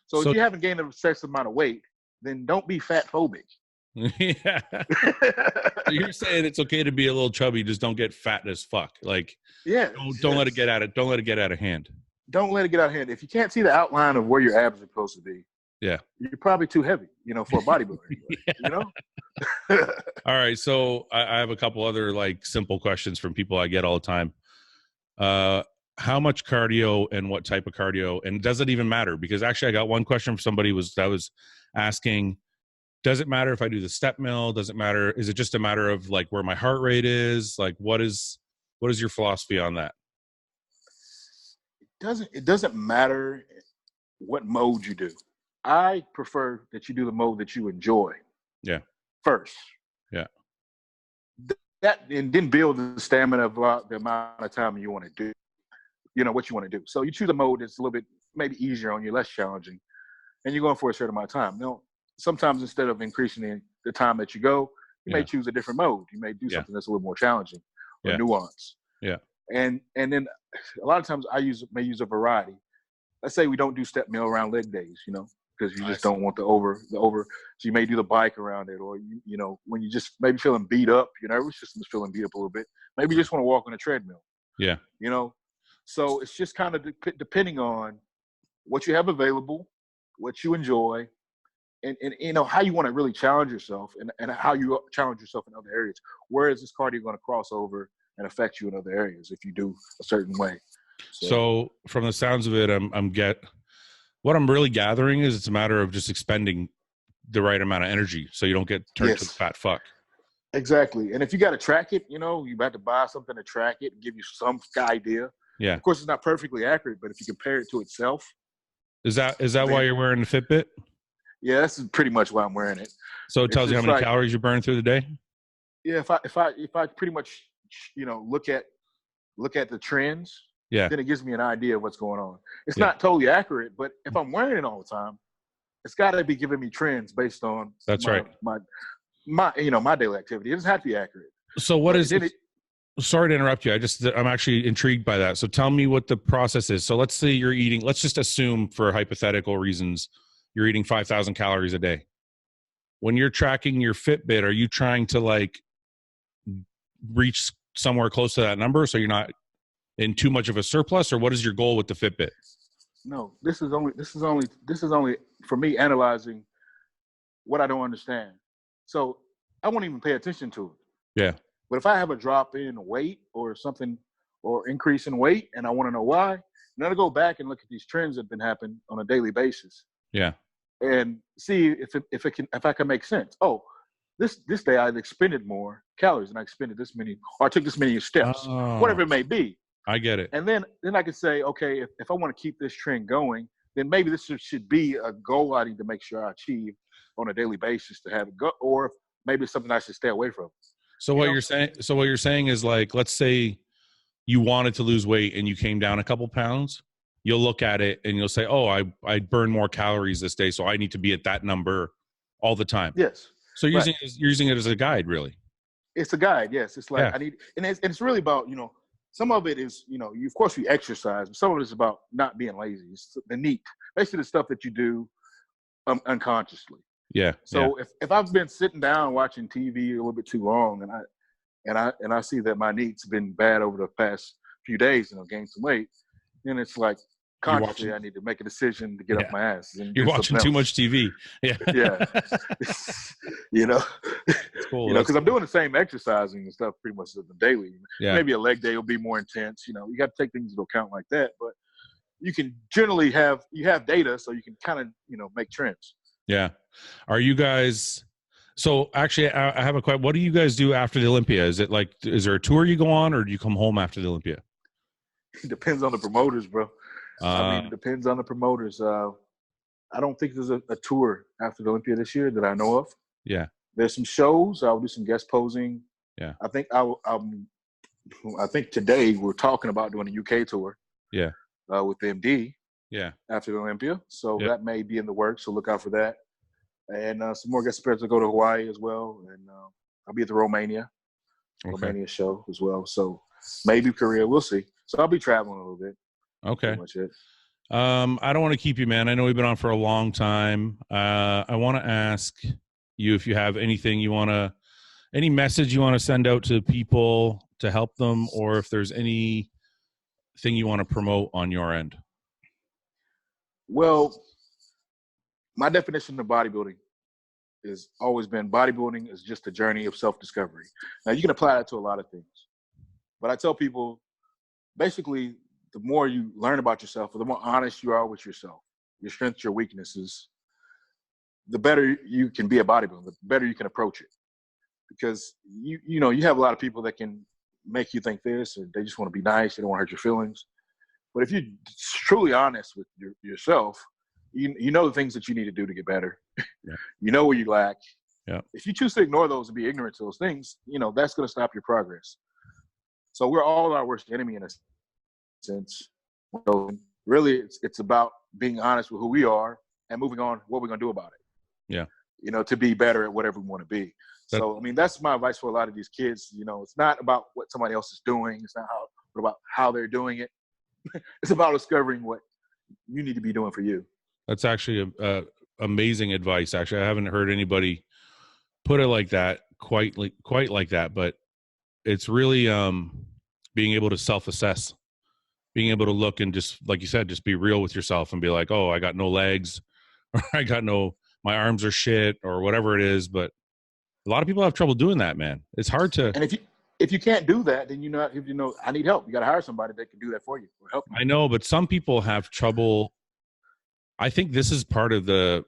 So if you haven't gained a excessive amount of weight, then don't be fat phobic. Yeah. So you're saying it's okay to be a little chubby, just don't get fat as fuck. Like, don't let it get out of hand. Don't let it get out of hand. If you can't see the outline of where your abs are supposed to be, yeah, you're probably too heavy, for a bodybuilder. All right. So I have a couple other like simple questions from people I get all the time. How much cardio and what type of cardio, and does it even matter? Because actually I got one question from somebody that was asking, does it matter if I do the step mill? Does it matter? Is it just a matter of like where my heart rate is? Like what is your philosophy on that? It doesn't matter what mode you do. I prefer that you do the mode that you enjoy. Yeah. First. Yeah. That and then build the stamina of the amount of time you want to do. What you want to do. So you choose a mode that's a little bit maybe easier on you, less challenging, and you're going for a certain amount of time. Sometimes instead of increasing the time that you go, you may choose a different mode. You may do something that's a little more challenging or nuanced. Yeah. And then a lot of times I may use a variety. Let's say we don't do step mill around leg days, because you just don't want the over. So you may do the bike around it, or when you just maybe feeling beat up, your nervous system is feeling beat up a little bit. Maybe you just want to walk on a treadmill. Yeah. So it's just kind of depending on what you have available, what you enjoy, and how you want to really challenge yourself and how you challenge yourself in other areas. Where is this cardio going to cross over and affect you in other areas if you do a certain way? So from the sounds of it, what I'm really gathering is it's a matter of just expending the right amount of energy so you don't get turned to the fat fuck. Exactly. And if you got to track it, you have to buy something to track it and give you some idea. Yeah. Of course, it's not perfectly accurate, but if you compare it to itself. Is that why you're wearing the Fitbit? Yeah, that's pretty much why I'm wearing it. So it tells you how many calories you burn through the day? Yeah, if I pretty much, look at the trends, then it gives me an idea of what's going on. It's not totally accurate, but if I'm wearing it all the time, it's got to be giving me trends based on my daily activity. It doesn't have to be accurate. So what is it? Sorry to interrupt you. I'm actually intrigued by that. So tell me what the process is. So let's say you're eating, let's just assume for hypothetical reasons, you're eating 5,000 calories a day. When you're tracking your Fitbit, are you trying to like reach somewhere close to that number so you're not in too much of a surplus, or what is your goal with the Fitbit? No, this is only for me analyzing what I don't understand. So I won't even pay attention to it. Yeah. But if I have a drop in weight or something or increase in weight and I want to know why, And then I go back and look at these trends that have been happening on a daily basis. Yeah. And see if I can make sense. Oh, this day I expended more calories and I expended this many, or I took this many steps, whatever it may be. I get it. And then I could say, okay, if I want to keep this trend going, then maybe this should be a goal I need to make sure I achieve on a daily basis to have it go, or maybe it's something I should stay away from. So what you're saying is, like, let's say you wanted to lose weight and you came down a couple pounds, you'll look at it and you'll say, oh, I burned more calories this day, so I need to be at that number all the time. Yes. So you're using it as a guide, really. It's a guide. Yes. It's like, yeah. It's really about, some of it is, of course we exercise, but some of it is about not being lazy. It's basically the stuff that you do unconsciously. Yeah. So if I've been sitting down watching TV a little bit too long and I see that my needs have been bad over the past few days and I've gained some weight, then it's like consciously I need to make a decision to get off my ass. And you're watching too much TV. Yeah. Yeah. Cool. Because I'm doing the same exercising and stuff pretty much daily. Yeah. Maybe a leg day will be more intense. You got to take things into account like that. But you can generally have data, so you can kind of, make trends. Yeah. Are you guys? So actually, I have a question. What do you guys do after the Olympia? Is there a tour you go on, or do you come home after the Olympia? It depends on the promoters, bro. It depends on the promoters. I don't think there's a tour after the Olympia this year that I know of. Yeah. There's some shows. I'll do some guest posing. Yeah. I think I think today we're talking about doing a UK tour. Yeah. With MD. Yeah. After the Olympia, so that may be in the works. So look out for that. And some more guest appearances to go to Hawaii as well, and I'll be at the Romania show as well. So maybe Korea. We'll see. So I'll be traveling a little bit. Okay. Pretty much it. I don't want to keep you, man. I know we've been on for a long time. I want to ask you if you have anything any message you want to send out to people to help them, or if there's anything you want to promote on your end. Well, my definition of bodybuilding has always been bodybuilding is just a journey of self-discovery. Now, you can apply that to a lot of things. But I tell people, basically, the more you learn about yourself, or the more honest you are with yourself, your strengths, your weaknesses, the better you can be a bodybuilder, the better you can approach it. Because, you have a lot of people that can make you think this, or they just want to be nice, they don't want to hurt your feelings. But if you're truly honest with yourself, you know the things that you need to do to get better. Yeah. You know where you lack. Yeah. If you choose to ignore those and be ignorant to those things, that's going to stop your progress. So we're all our worst enemy in a sense. So really, it's about being honest with who we are and moving on what we're going to do about it. Yeah. To be better at whatever we want to be. So, that's my advice for a lot of these kids. It's not about what somebody else is doing. It's not about how they're doing it. It's about discovering what you need to be doing for you. That's actually amazing advice. Actually, I haven't heard anybody put it like that, quite like that. But it's really being able to self-assess, being able to look and just, like you said, just be real with yourself and be like, oh, I got no legs, or my arms are shit, or whatever it is. But a lot of people have trouble doing that, man. It's hard to. And if you can't do that, then I need help. You got to hire somebody that can do that for you or help you. I know, but some people have trouble. I think this is part of the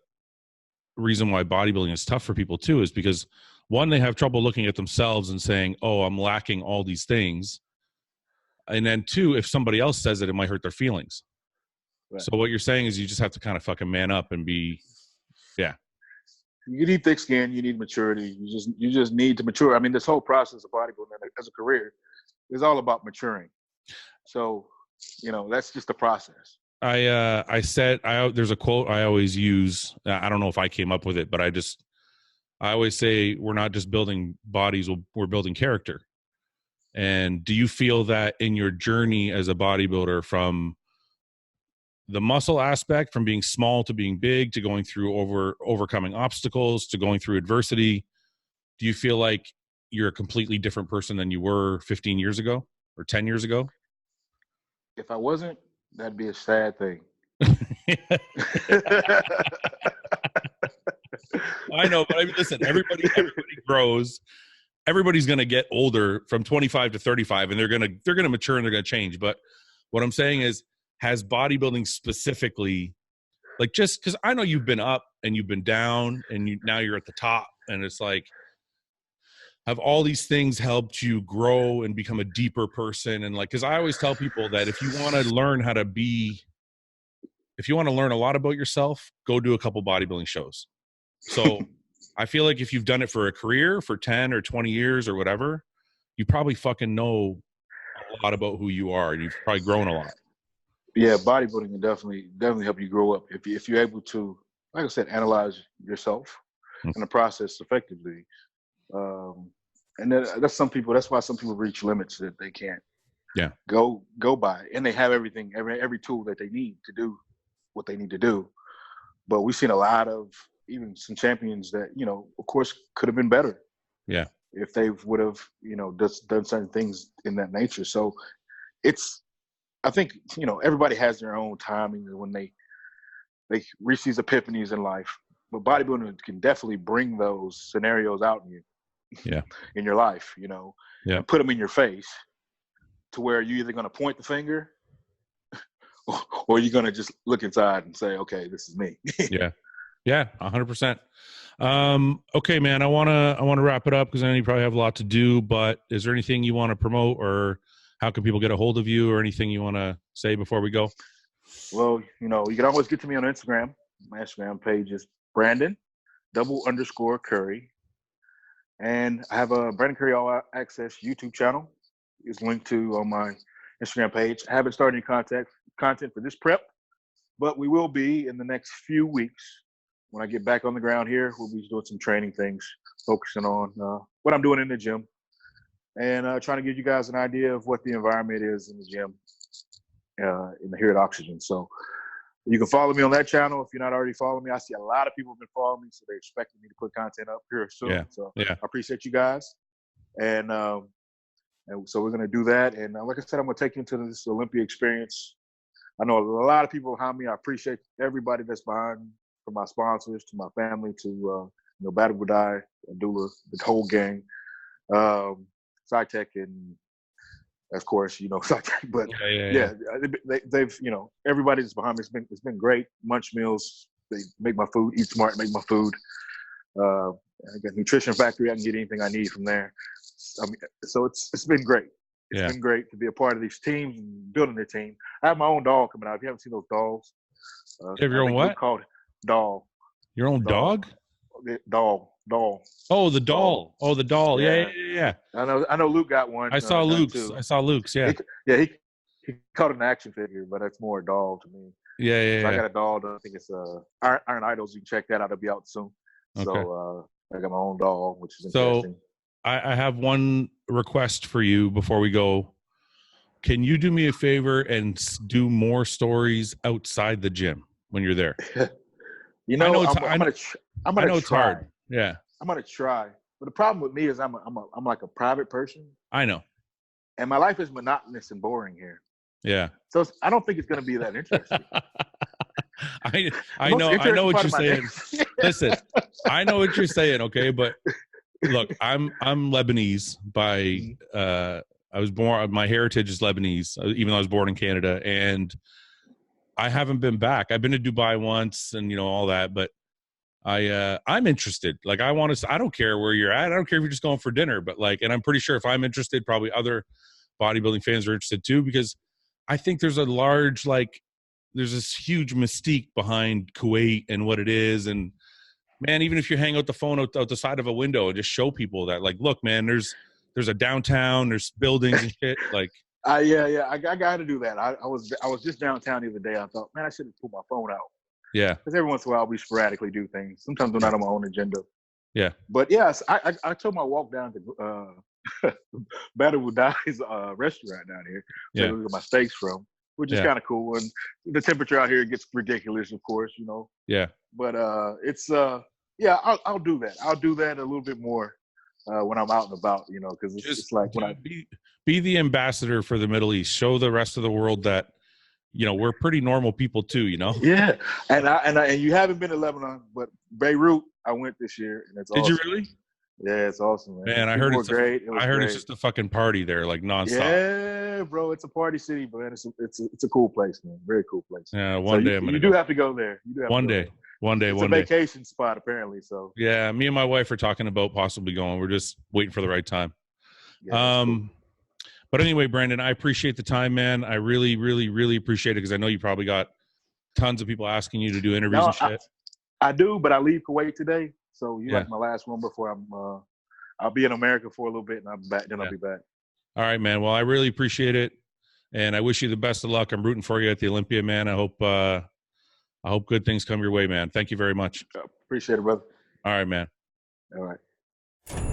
reason why bodybuilding is tough for people too, is because one, they have trouble looking at themselves and saying, oh, I'm lacking all these things. And then two, if somebody else says it might hurt their feelings. Right. So what you're saying is you just have to kind of fucking man up and be, You need thick skin. You need maturity. You just need to mature. I mean, this whole process of bodybuilding as a career is all about maturing. So, that's just the process. There's a quote I always use. I don't know if I came up with it, but I always say, we're not just building bodies, we're building character. And do you feel that in your journey as a bodybuilder, from the muscle aspect, from being small to being big, to going through overcoming obstacles, to going through adversity, do you feel like you're a completely different person than you were 15 years ago or 10 years ago? If I wasn't, that'd be a sad thing. I know, but listen, everybody grows. Everybody's going to get older from 25 to 35, and they're going to mature and they're going to change. But what I'm saying is, has bodybuilding specifically, like, just because I know you've been up and you've been down and now you're at the top, and it's like, have all these things helped you grow and become a deeper person? And like, because I always tell people that if you want to learn a lot about yourself, go do a couple bodybuilding shows. So I feel like if you've done it for a career for 10 or 20 years or whatever, you probably fucking know a lot about who you are, and you've probably grown a lot. Yeah, bodybuilding can definitely help you grow up if you're able to, like I said, analyze yourself in the process effectively. And that's why some people reach limits that they can't go by, and they have every tool that they need to do what they need to do. But we've seen a lot of even some champions that, of course, could have been better. Yeah. If they would have, just done certain things in that nature. So I think, everybody has their own timing when they reach these epiphanies in life. But bodybuilding can definitely bring those scenarios out in you. Yeah. In your life, and put them in your face to where you're either going to point the finger or you're going to just look inside and say, okay, this is me. Yeah, 100%. Okay, man, I want to wrap it up because I know you probably have a lot to do, but is there anything you want to promote, or how can people get a hold of you, or anything you want to say before we go? Well, you can always get to me on Instagram. My Instagram page is Brandon_Curry. And I have a Brandon Curry All Access YouTube channel. It's linked to on my Instagram page. I haven't started any content for this prep, but we will be in the next few weeks. When I get back on the ground here, we'll be doing some training things, focusing on what I'm doing in the gym, and trying to give you guys an idea of what the environment is in the gym here at Oxygen. So you can follow me on that channel if you're not already following me. I see a lot of people have been following me, so they're expecting me to put content up here soon. Yeah. So I appreciate you guys. And so we're going to do that. And like I said, I'm going to take you into this Olympia experience. I know a lot of people behind me. I appreciate everybody that's behind me, from my sponsors to my family to, Battle Would Die, Abdullah, the whole gang, SciTech, and of course, SciTech. But they've, everybody that's behind me. It's been great. Munch Meals, they make my food. Eat Smart, make my food. I got Nutrition Factory. I can get anything I need from there. So it's been great. It's been great to be a part of these teams and building their team. I have my own doll coming out. If you haven't seen those dolls, you have your own what? Called doll. Your own dog? Doll. Oh, the doll. Oh, the doll. Yeah. I know Luke got one. I saw Luke's. I saw Luke's. Yeah. He called it an action figure, but it's more a doll to me. Yeah. I got a doll. I think it's Iron Idols. You can check that out. It'll be out soon. Okay. So I got my own doll, which is interesting. So I have one request for you before we go. Can you do me a favor and do more stories outside the gym when you're there? I'm gonna it's hard. Yeah, I'm gonna try. But the problem with me is I'm like a private person. I know. And my life is monotonous and boring here. Yeah. So I don't think it's gonna be that interesting. I know what you're saying. Listen, I know what you're saying. Okay, but look, I'm Lebanese by I was born. My heritage is Lebanese, even though I was born in Canada, and I haven't been back. I've been to Dubai once, and all that, but I'm interested. Like, I want to. I don't care where you're at. I don't care if you're just going for dinner, but and I'm pretty sure if I'm interested, probably other bodybuilding fans are interested too, because I think there's there's this huge mystique behind Kuwait and what it is, and man, even if you hang out the phone out the side of a window and just show people that, look, man, there's a downtown, there's buildings and shit, I got to do that. I was just downtown the other day. I thought, man, I should have pulled my phone out. Yeah. Because every once in a while we sporadically do things. Sometimes we're not on my own agenda. Yeah. But yes, I took my walk down to Battle Would Die's restaurant down here. So where my steaks from, which is kind of cool. And the temperature out here gets ridiculous, of course, Yeah. But it's I'll do that. I'll do that a little bit more when I'm out and about, because it's like when I be the ambassador for the Middle East. Show the rest of the world that we're pretty normal people too. Yeah, and you haven't been to Lebanon, but Beirut I went this year, and it's awesome. Did you really? Yeah, it's awesome, man. Man, I People heard were it's great. It was great. it's just a fucking party there, like nonstop. Yeah, bro, it's a party city, man. It's a cool place, man. Very cool place. Yeah, one day I'm gonna you go. do have to go there. You do have One to go day. there. One day. It's One a day. vacation spot, apparently. So Yeah, me and my wife are talking about possibly going. We're just waiting for the right time. yeah, cool. But anyway, Brandon, I appreciate the time, man. I really, really, really appreciate it because I know you probably got tons of people asking you to do interviews and shit. I do, but I leave Kuwait today, so you like my last one before I'll be in America for a little bit, and I'll be back. Then I'll be back. All right, man. Well, I really appreciate it, and I wish you the best of luck. I'm rooting for you at the Olympia, man. I hope good things come your way, man. Thank you very much. Appreciate it, brother. All right, man. All right.